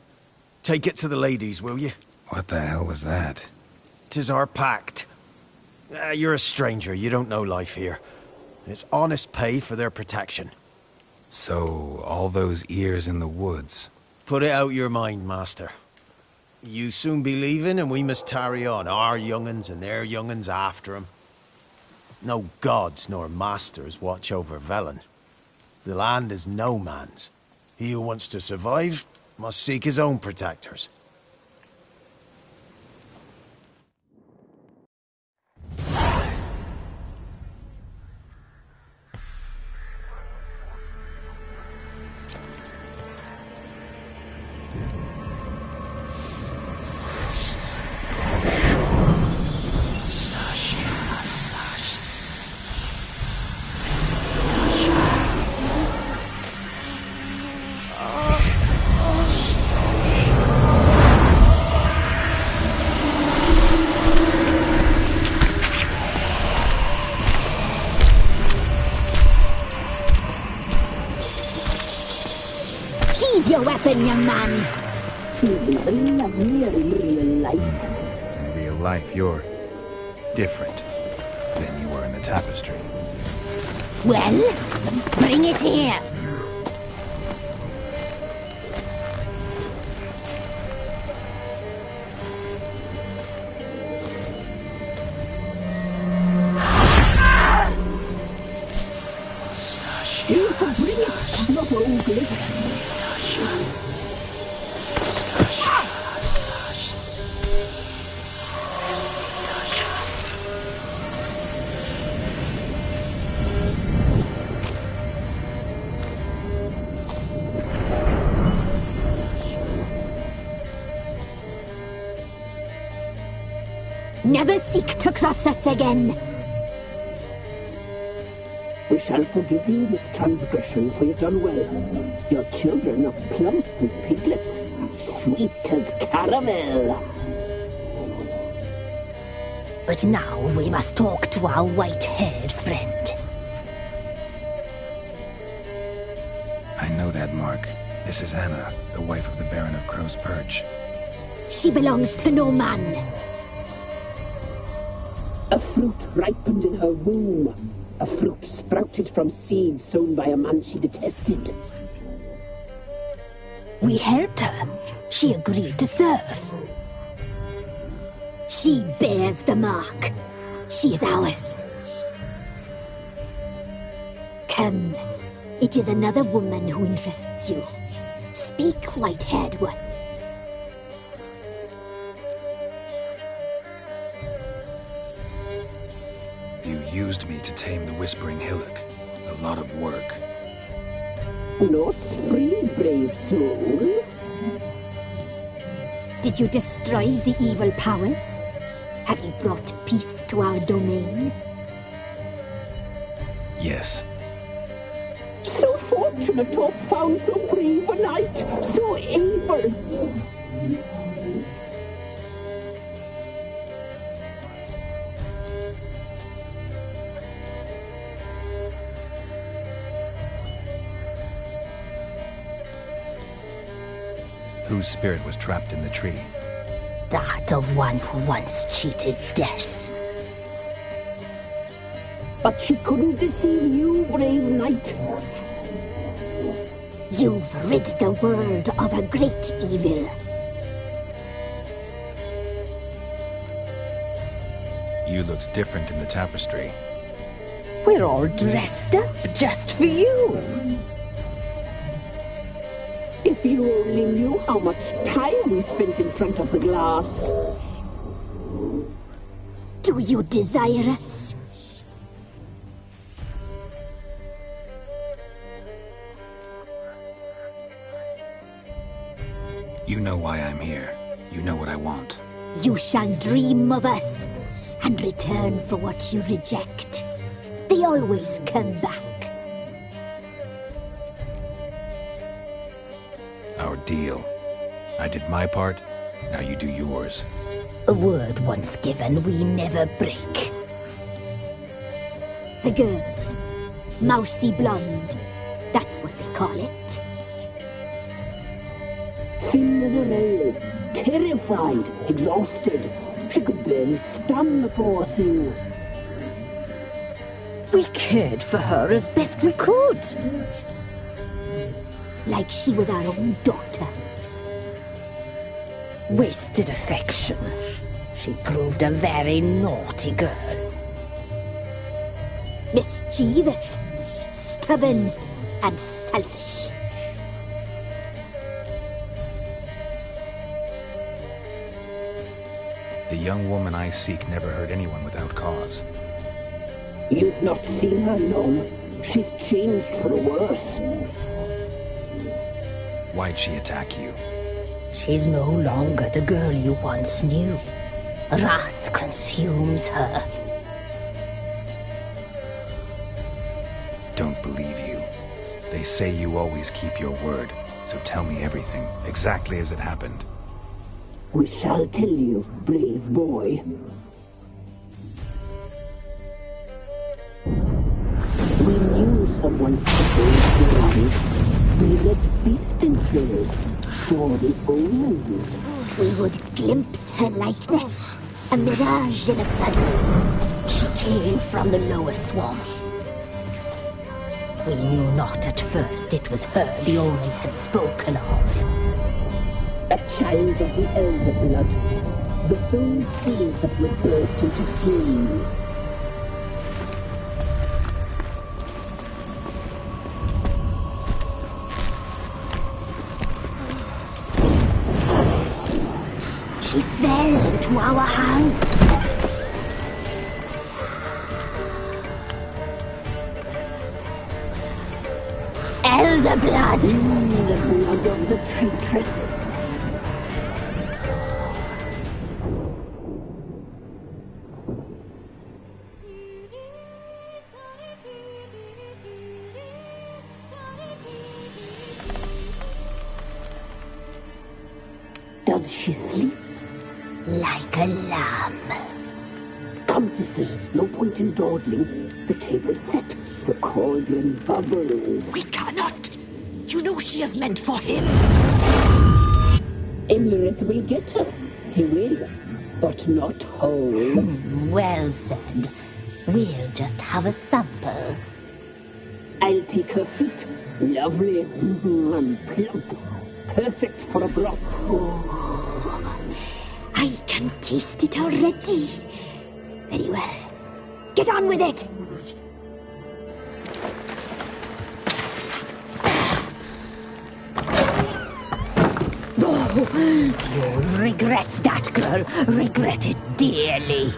Take it to the ladies, will you? What the hell was that? 'Tis our pact. You're a stranger, you don't know life here. It's honest pay for their protection. So, all those ears in the woods. Put it out your mind, master. You soon be leaving and we must tarry on, our young'uns and their young'uns after 'em. No gods nor masters watch over Velen. The land is no man's. He who wants to survive must seek his own protectors. Your weapon, young man. In real life. In real life, you're different than you were in the tapestry. Well, bring it here. You can bring it, not ugly. Never seek to cross us again. We shall forgive you this transgression, for you've done well. Your children are plump as piglets, sweet as caramel. But now we must talk to our white-haired friend. I know that mark. This is Anna, the wife of the Baron of Crow's Perch. She belongs to no man. A fruit ripened in her womb. A fruit sprouted from seeds sown by a man she detested. We helped her. She agreed to serve. She bears the mark. She is ours. Come. It is another woman who interests you. Speak, white-haired one. You used me to tame the Whispering Hillock. A lot of work. Not free, brave soul. Did you destroy the evil powers? Have you brought peace to our domain? Yes. So fortunate to have found so brave a knight, so able. Whose spirit was trapped in the tree? That of one who once cheated death. But she couldn't deceive you, brave knight. You've rid the world of a great evil. You looked different in the tapestry. We're all dressed up just for you. If you only knew how much time we spent in front of the glass. Do you desire us? You know why I'm here. You know what I want. You shall dream of us and return for what you reject. They always come back. Our deal. I did my part, now you do yours. A word once given, we never break. The girl. Mousy blonde. That's what they call it. Thin as a rail, terrified, exhausted. She could barely stand, the poor thing. We cared for her as best we could. Like she was our own daughter. Wasted affection. She proved a very naughty girl. Mischievous, stubborn, and selfish. The young woman I seek never hurt anyone without cause. You've not seen her long. She's changed for the worse. Why'd she attack you? She's no longer the girl you once knew. Wrath consumes her. Don't believe you. They say you always keep your word, so tell me everything, exactly as it happened. We shall tell you, brave boy. We knew someone supposed to arrive. We led beast enclosed, saw the omens. We would glimpse her likeness, a mirage in a puddle. She came from the lower swamp. We knew not at first it was her the omens had spoken of. A child of the elder blood, the soul seed that would burst into flame. She fell into our hands. Elder blood! The blood of the traitress. Does she sleep? Like a lamb. Come, sisters, no point in dawdling. The table's set. The cauldron bubbles. We cannot! You know she is meant for him! Imlerith will get her. He will, but not whole. Well said. We'll just have a sample. I'll take her feet. Lovely and plump. Perfect for a broth. I can taste it already. Very well. Get on with it! You'll regret that, girl. Regret it dearly.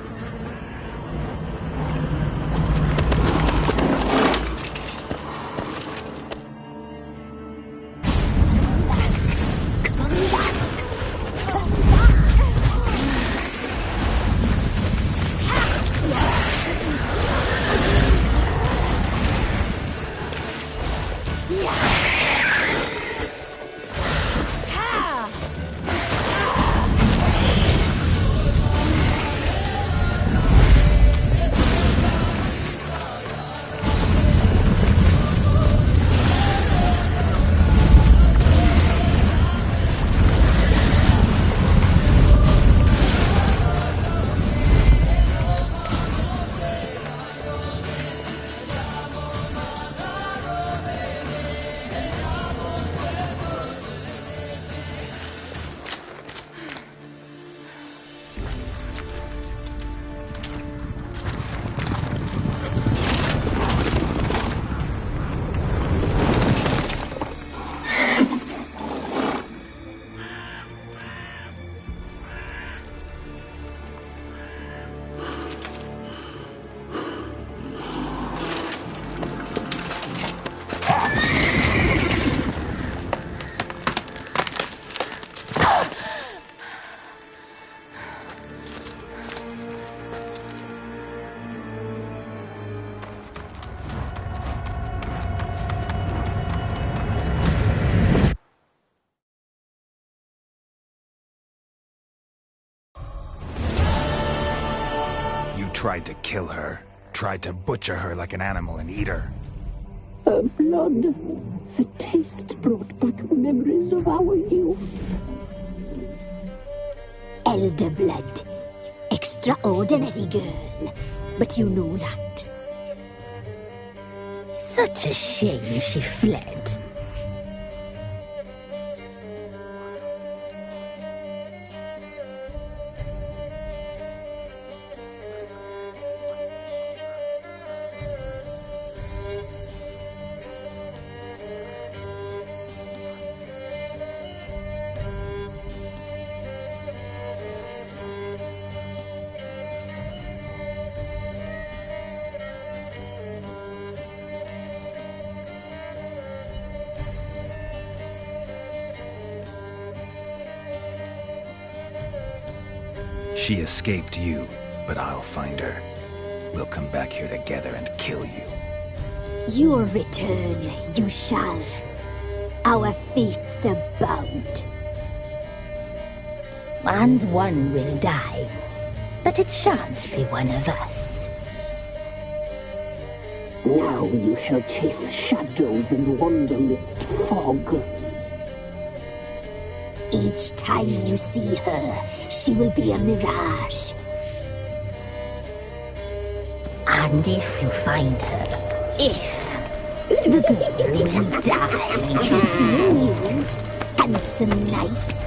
Tried to kill her. Tried to butcher her like an animal and eat her. Her blood. The taste brought back memories of our youth. Elder blood. Extraordinary girl. But you know that. Such a shame she fled. She escaped you, but I'll find her. We'll come back here together and kill you. Your return, you shall. Our fates are bound. And one will die, but it shan't be one of us. Now you shall chase shadows and wander midst fog. Each time you see her, she will be a mirage. And if you find her, the girl will die. Seeing you, handsome knight.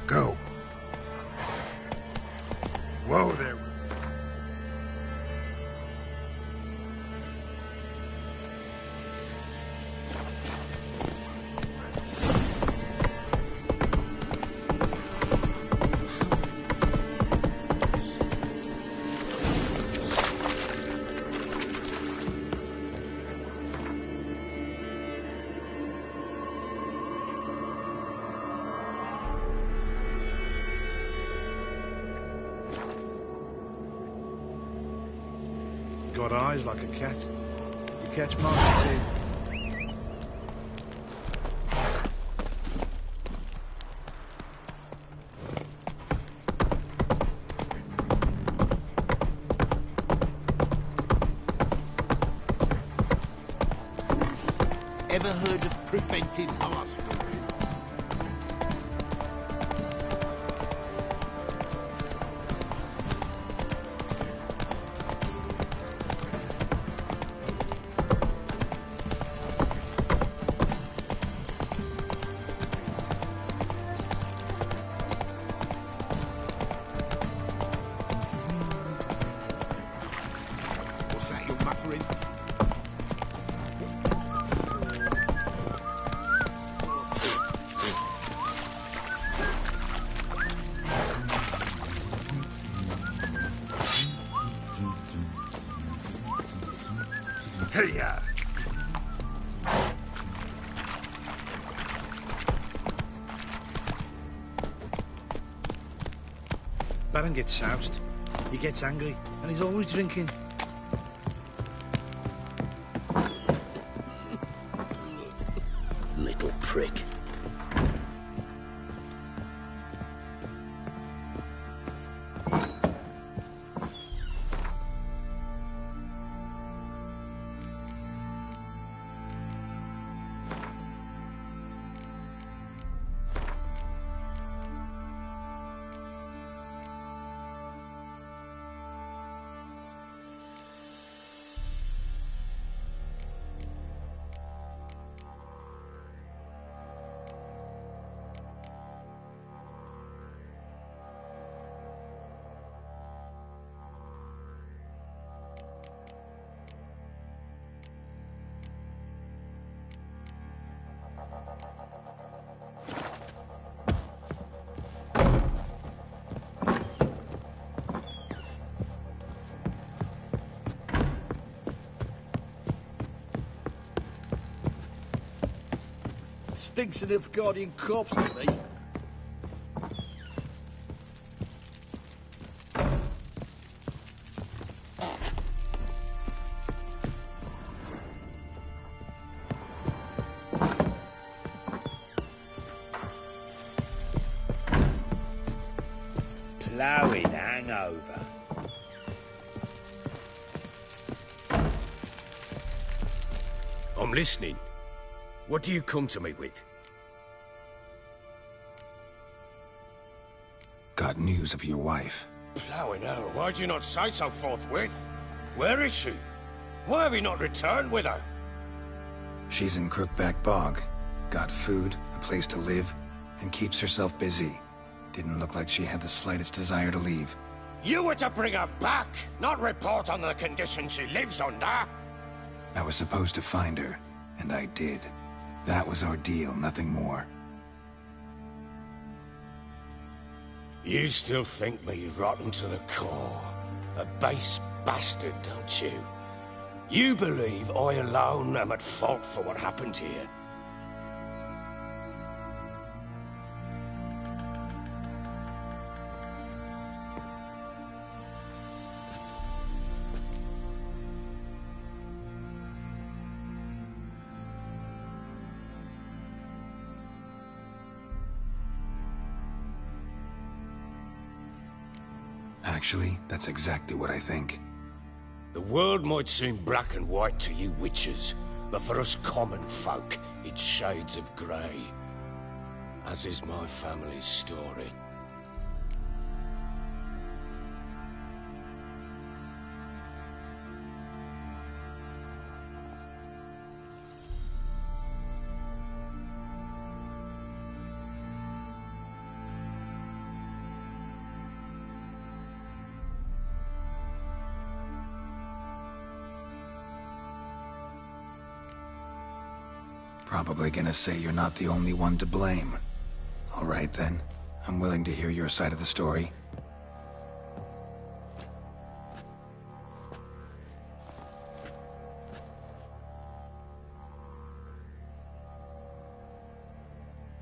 Go. Whoa there. got eyes like a cat. You catch mice too. Ever heard of preventive hospital? What's that you're muttering? Hey-ya! Baron gets soused. He gets angry, and he's always drinking. Little prick. Stinks of Nilfgaardian corpse to me. Ploughing hangover. I'm listening. What do you come to me with? Got news of your wife. Ploughing hell, why'd you not say so forthwith? Where is she? Why have you not returned with her? She's in Crookback Bog. Got food, a place to live, and keeps herself busy. Didn't look like she had the slightest desire to leave. You were to bring her back, not report on the conditions she lives under. I was supposed to find her, and I did. That was our deal, nothing more. You still think me rotten to the core. A base bastard, don't you? You believe I alone am at fault for what happened here. Actually, that's exactly what I think. The world might seem black and white to you witches, but for us common folk, it's shades of grey. As is my family's story. Probably gonna say you're not the only one to blame. All right then, I'm willing to hear your side of the story.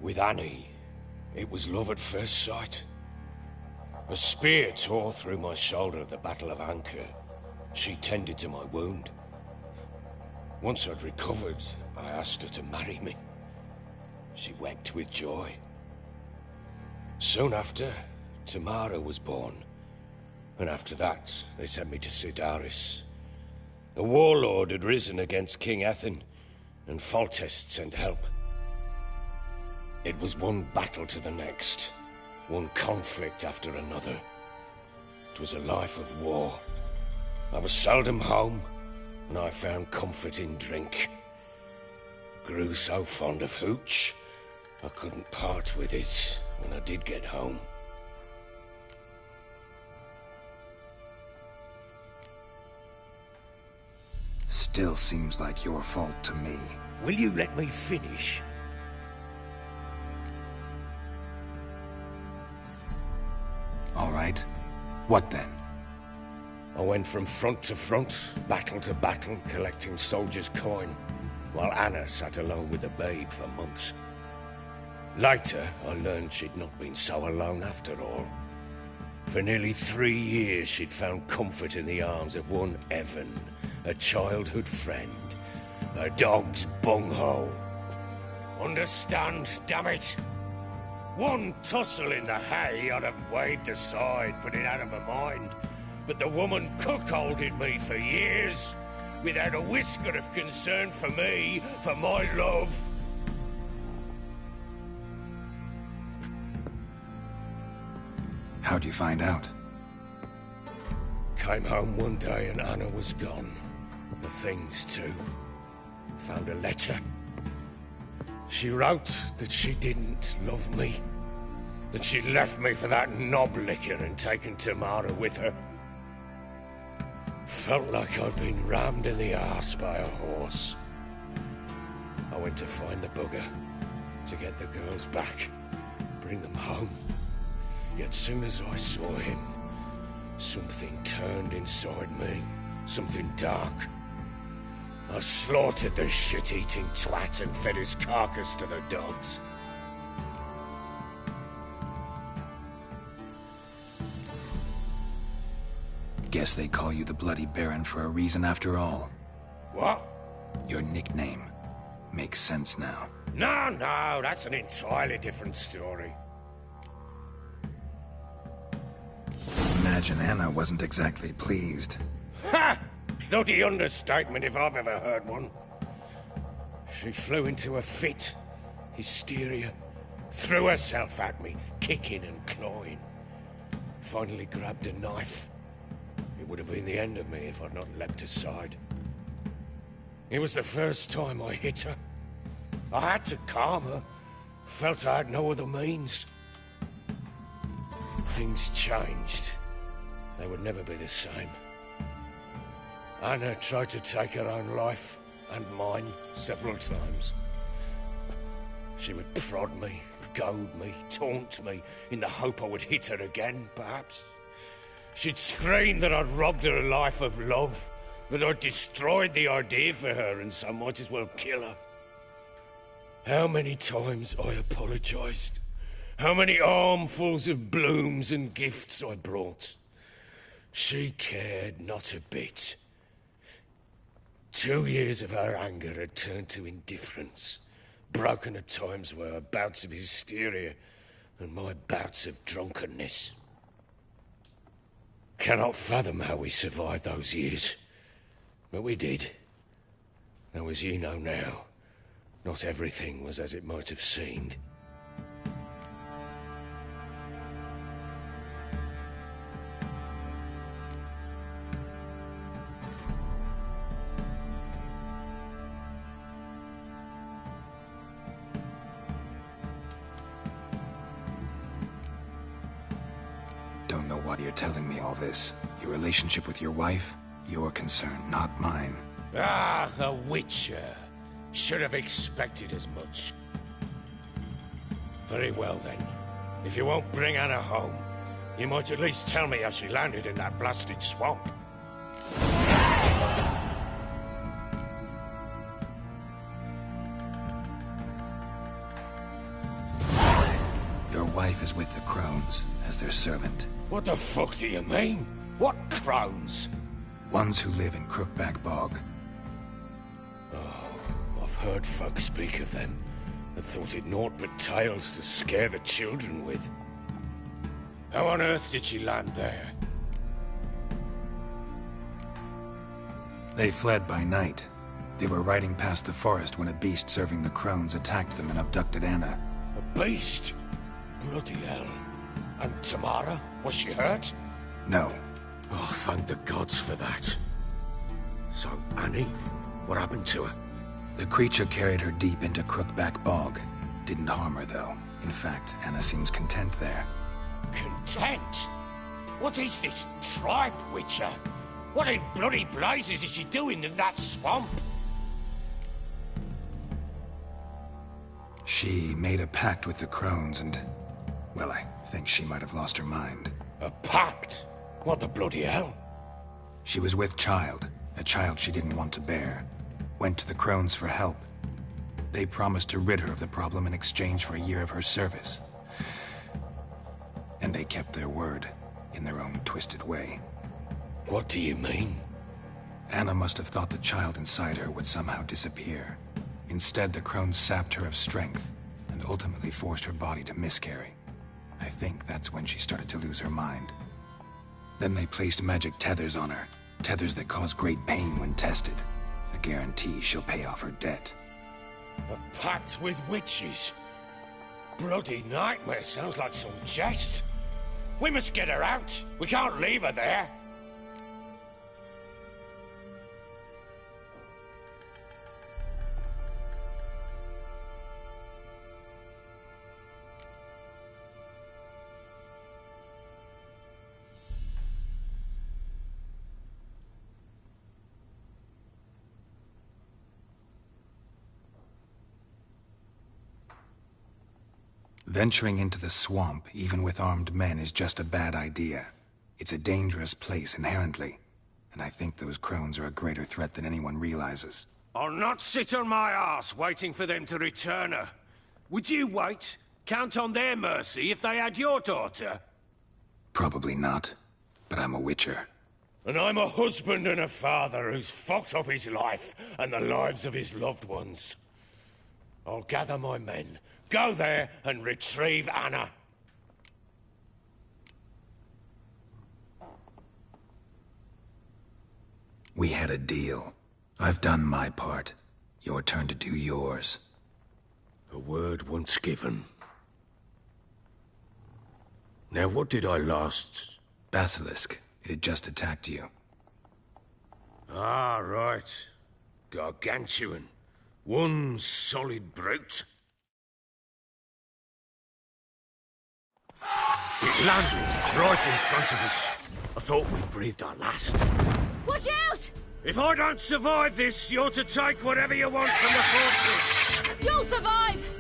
With Annie, it was love at first sight. A spear tore through my shoulder at the Battle of Anchor. She tended to my wound. Once I'd recovered, I asked her to marry me. She wept with joy. Soon after, Tamara was born. And after that, they sent me to Sidaris. A warlord had risen against King Ethan, and Foltest sent help. It was one battle to the next, one conflict after another. It was a life of war. I was seldom home, and I found comfort in drink. Grew so fond of hooch, I couldn't part with it when I did get home. Still seems like your fault to me. Will you let me finish? All right. What then? I went from front to front, battle to battle, collecting soldiers' coin, while Anna sat alone with the babe for months. Later, I learned she'd not been so alone after all. For nearly 3 years, she'd found comfort in the arms of one Evan, a childhood friend, a dog's bunghole. Understand, damn it? One tussle in the hay I'd have waved aside, put it out of my mind. But the woman cuckolded me for years, without a whisker of concern for me, for my love. How'd you find out? Came home one day and Anna was gone. The things too. Found a letter. She wrote that she didn't love me. That she'd left me for that knob licker and taken Tamara with her. Felt like I'd been rammed in the arse by a horse. I went to find the bugger, to get the girls back, bring them home. Yet soon as I saw him, something turned inside me, something dark. I slaughtered the shit-eating twat and fed his carcass to the dogs. Guess they call you the Bloody Baron for a reason after all. What? Your nickname. Makes sense now. No, that's an entirely different story. Imagine Anna wasn't exactly pleased. Ha! Bloody understatement if I've ever heard one. She flew into a fit, hysteria, threw herself at me, kicking and clawing. Finally grabbed a knife. It would have been the end of me if I'd not leapt aside. It was the first time I hit her. I had to calm her. Felt I had no other means. Things changed. They would never be the same. Anna tried to take her own life, and mine, several times. She would prod me, goad me, taunt me, in the hope I would hit her again, perhaps. She'd scream that I'd robbed her life of love, that I'd destroyed the idea for her, and so might as well kill her. How many times I apologized. How many armfuls of blooms and gifts I brought. She cared not a bit. 2 years of her anger had turned to indifference, broken at times by her bouts of hysteria and my bouts of drunkenness. Cannot fathom how we survived those years, but we did. Though as you know now, not everything was as it might have seemed. Don't know why you're telling me all this. Your relationship with your wife? Your concern, not mine. Ah, a witcher. Should have expected as much. Very well then. If you won't bring Anna home, you might at least tell me how she landed in that blasted swamp. Your wife is with the Crones, as their servant. What the fuck do you mean? What crones? Ones who live in Crookback Bog. Oh, I've heard folk speak of them, and thought it naught but tales to scare the children with. How on earth did she land there? They fled by night. They were riding past the forest when a beast serving the crones attacked them and abducted Anna. A beast? Bloody hell. And Tamara? Was she hurt? No. Oh, thank the gods for that. So, Annie? What happened to her? The creature carried her deep into Crookback Bog. Didn't harm her, though. In fact, Anna seems content there. Content? What is this tripe, Witcher? What in bloody blazes is she doing in that swamp? She made a pact with the crones and... well, I think she might have lost her mind. A pact? What the bloody hell? She was with child, a child she didn't want to bear. Went to the crones for help. They promised to rid her of the problem in exchange for a year of her service. And they kept their word, in their own twisted way. What do you mean? Anna must have thought the child inside her would somehow disappear. Instead, the crones sapped her of strength, and ultimately forced her body to miscarry. I think that's when she started to lose her mind. Then they placed magic tethers on her, tethers that cause great pain when tested. A guarantee she'll pay off her debt. A pact with witches? Bloody nightmare, sounds like some jest. We must get her out. We can't leave her there. Venturing into the swamp, even with armed men, is just a bad idea. It's a dangerous place inherently, and I think those crones are a greater threat than anyone realizes. I'll not sit on my arse waiting for them to return her. Would you wait? Count on their mercy if they had your daughter? Probably not, but I'm a witcher. And I'm a husband and a father who's fucked up his life and the lives of his loved ones. I'll gather my men, go there and retrieve Anna. We had a deal. I've done my part. Your turn to do yours. A word once given. Now what did I last... Basilisk. It had just attacked you. Ah, right. Gargantuan. One solid brute. It landed right in front of us. I thought we'd breathed our last. Watch out! If I don't survive this, you're to take whatever you want from the fortress. You'll survive!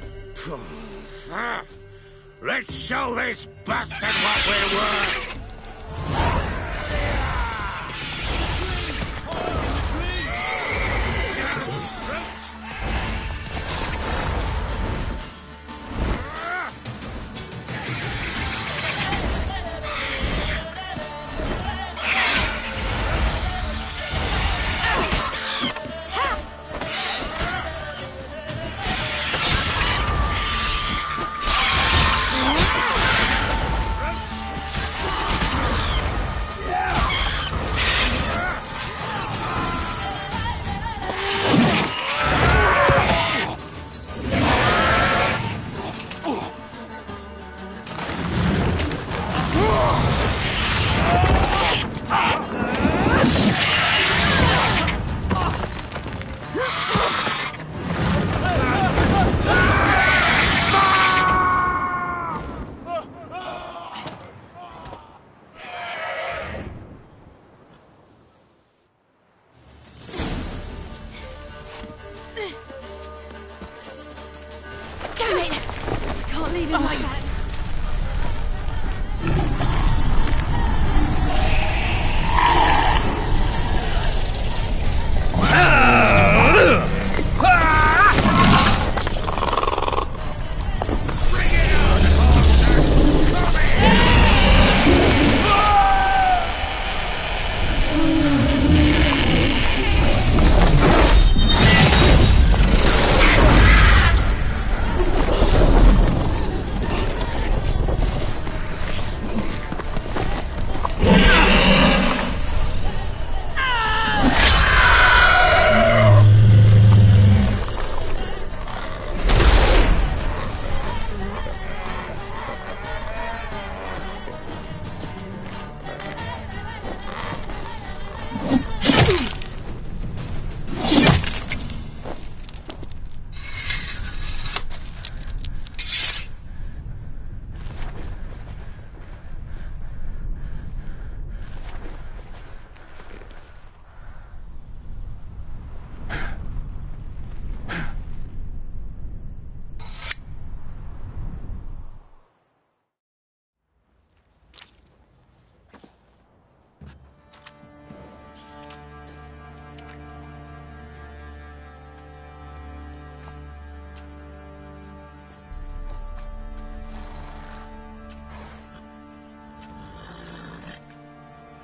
Let's show this bastard what we're worth!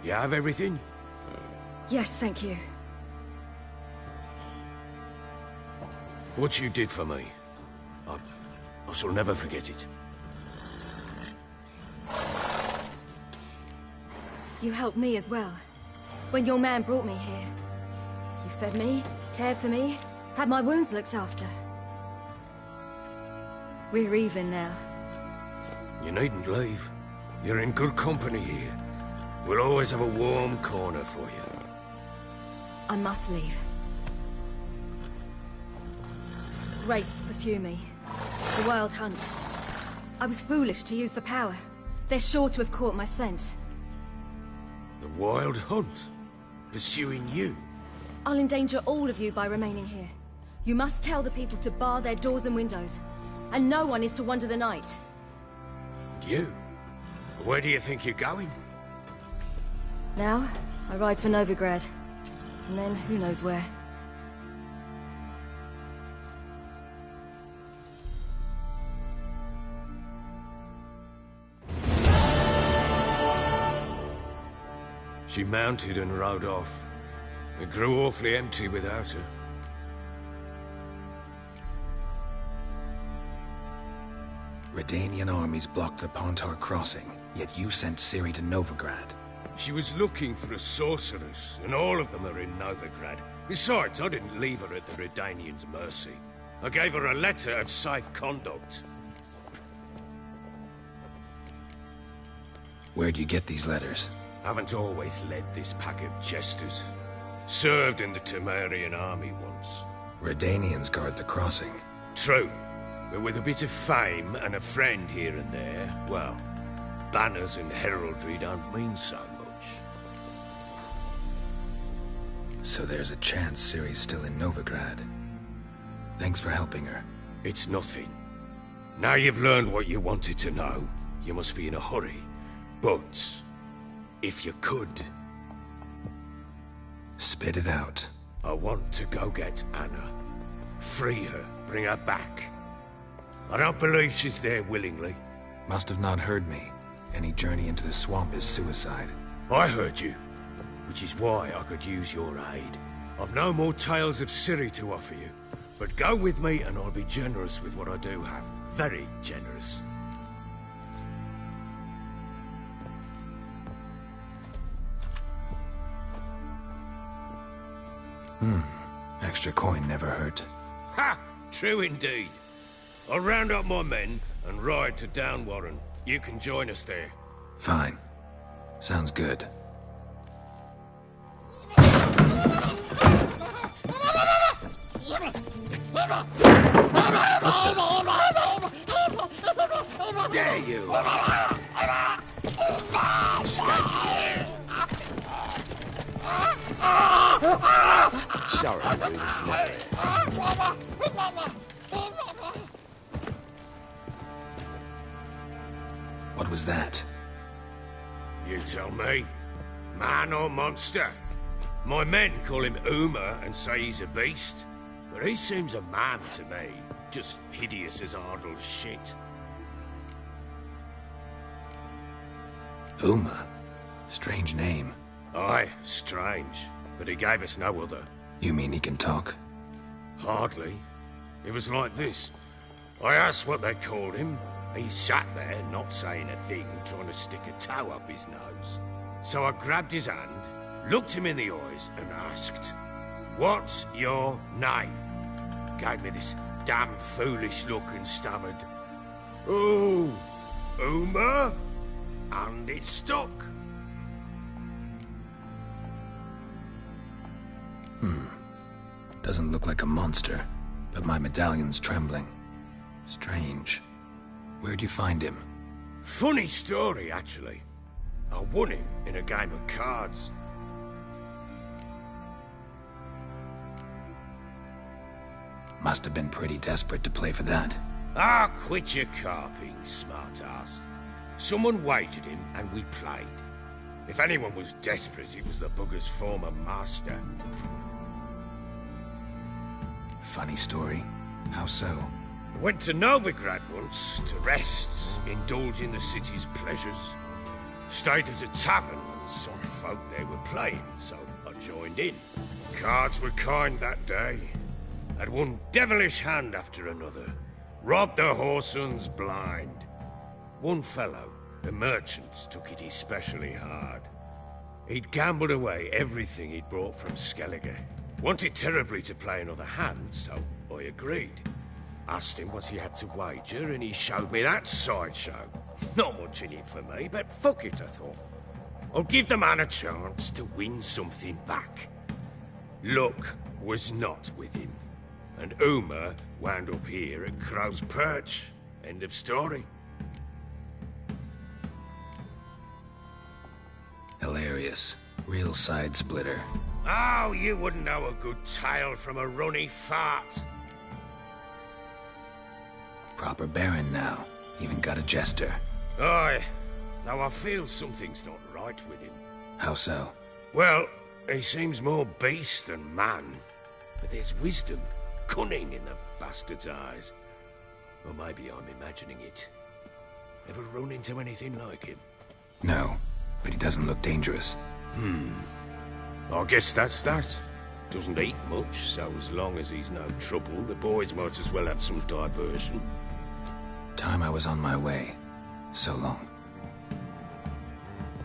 You have everything? Yes, thank you. What you did for me, I shall never forget it. You helped me as well. When your man brought me here. You fed me, cared for me, had my wounds looked after. We're even now. You needn't leave. You're in good company here. We'll always have a warm corner for you. I must leave. Wraiths pursue me. The Wild Hunt. I was foolish to use the power. They're sure to have caught my scent. The Wild Hunt? Pursuing you? I'll endanger all of you by remaining here. You must tell the people to bar their doors and windows. And no one is to wander the night. And you? Where do you think you're going? Now, I ride for Novigrad. And then, who knows where. She mounted and rode off. It grew awfully empty without her. Redanian armies blocked the Pontar crossing, yet you sent Ciri to Novigrad. She was looking for a sorceress, and all of them are in Novigrad. Besides, I didn't leave her at the Redanians' mercy. I gave her a letter of safe conduct. Where'd you get these letters? Haven't always led this pack of jesters. Served in the Temerian army once. Redanians guard the crossing. True, but with a bit of fame and a friend here and there, well, banners and heraldry don't mean so much. So there's a chance Ciri's still in Novigrad. Thanks for helping her. It's nothing. Now you've learned what you wanted to know, you must be in a hurry. But if you could... Spit it out. I want to go get Anna. Free her, bring her back. I don't believe she's there willingly. Must have not heard me. Any journey into the swamp is suicide. I heard you, which is why I could use your aid. I've no more tales of Ciri to offer you, but go with me and I'll be generous with what I do have. Very generous. Extra coin never hurt. Ha! True indeed. I'll round up my men and ride to Downwarren. You can join us there. Fine. Sounds good. Dare you! Sorry, What was that? You tell me. Man or monster? My men call him Uma and say he's a beast, but he seems a man to me. Just hideous as Ardle's shit. Uma? Strange name. Aye, strange. But he gave us no other. You mean he can talk? Hardly. It was like this. I asked what they called him. He sat there, not saying a thing, trying to stick a toe up his nose. So I grabbed his hand, looked him in the eyes, and asked, "What's your name?" Gave me this damn foolish look and stammered, "Oh, Uma?" And it stuck. Doesn't look like a monster, but my medallion's trembling. Strange. Where'd you find him? Funny story, actually. I won him in a game of cards. Must have been pretty desperate to play for that. Ah, quit your carping, smart-ass. Someone wagered him, and we played. If anyone was desperate, it was the bugger's former master. Funny story. How so? I went to Novigrad once, to rest, indulge in the city's pleasures. Stayed at a tavern Some folk they were playing, so I joined in. Cards were kind that day. Had one devilish hand after another. Robbed the whoresons blind. One fellow, a merchant, took it especially hard. He'd gambled away everything he'd brought from Skellige. Wanted terribly to play another hand, so I agreed. Asked him what he had to wager, and he showed me that sideshow. Not much in it for me, but fuck it, I thought. I'll give the man a chance to win something back. Luck was not with him, and Uma wound up here at Crow's Perch. End of story. Hilarious. Real side splitter. Oh, you wouldn't know a good tale from a runny fart. Proper baron now. Even got a jester. Aye, though I feel something's not right with him. How so? Well, he seems more beast than man. But there's wisdom, cunning in the bastard's eyes. Or maybe I'm imagining it. Ever run into anything like him? No, but he doesn't look dangerous. I guess that's that. Doesn't eat much, so as long as he's no trouble, the boys might as well have some diversion. Time I was on my way. So long.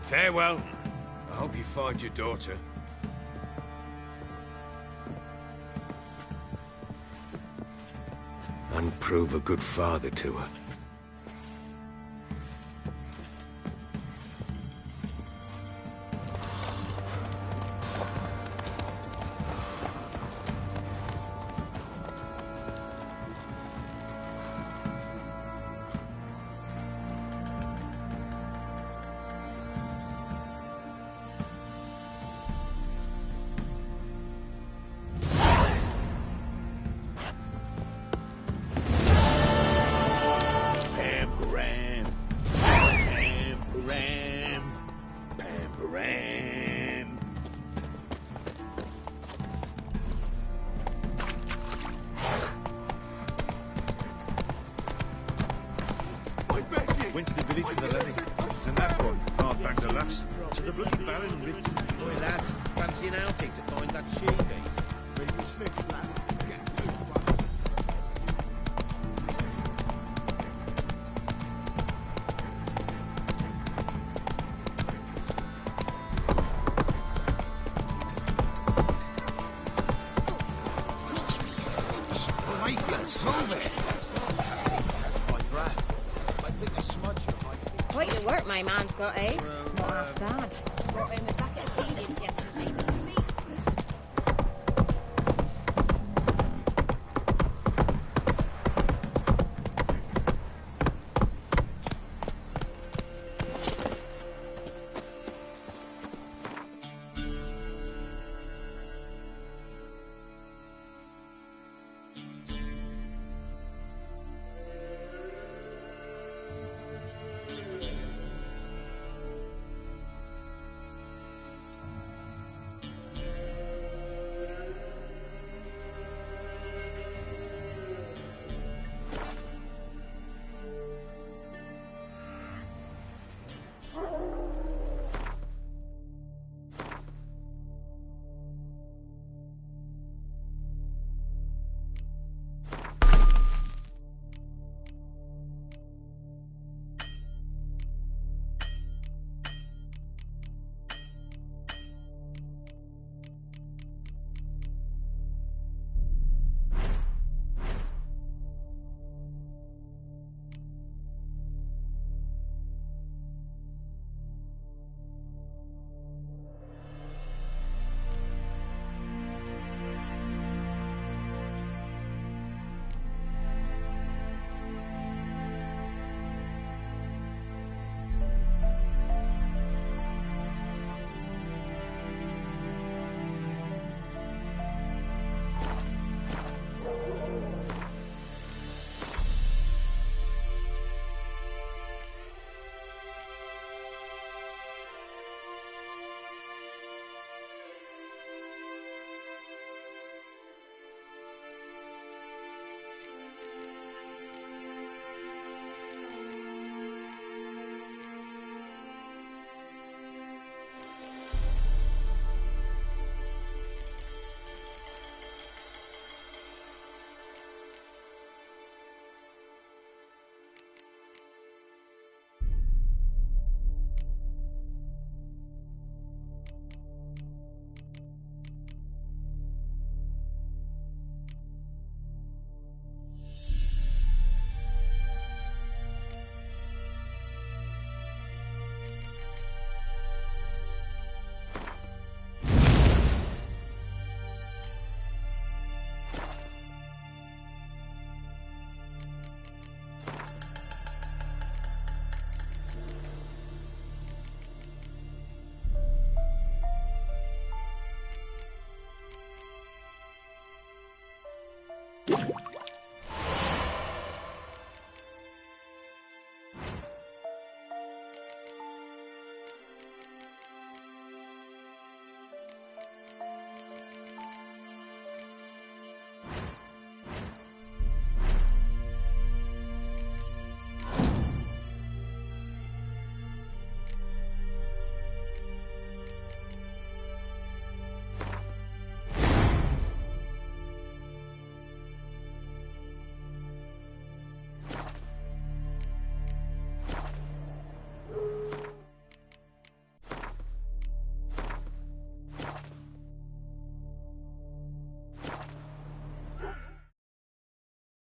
Farewell. I hope you find your daughter. And prove a good father to her. Went to the village for the living. And that one, hard back to lass. So the bloody baron with... Boy, lads, fancy an outing to find that she-beast. Ready for Smith's, lads. Quite the work my man's got, eh? Not half that. Brought him back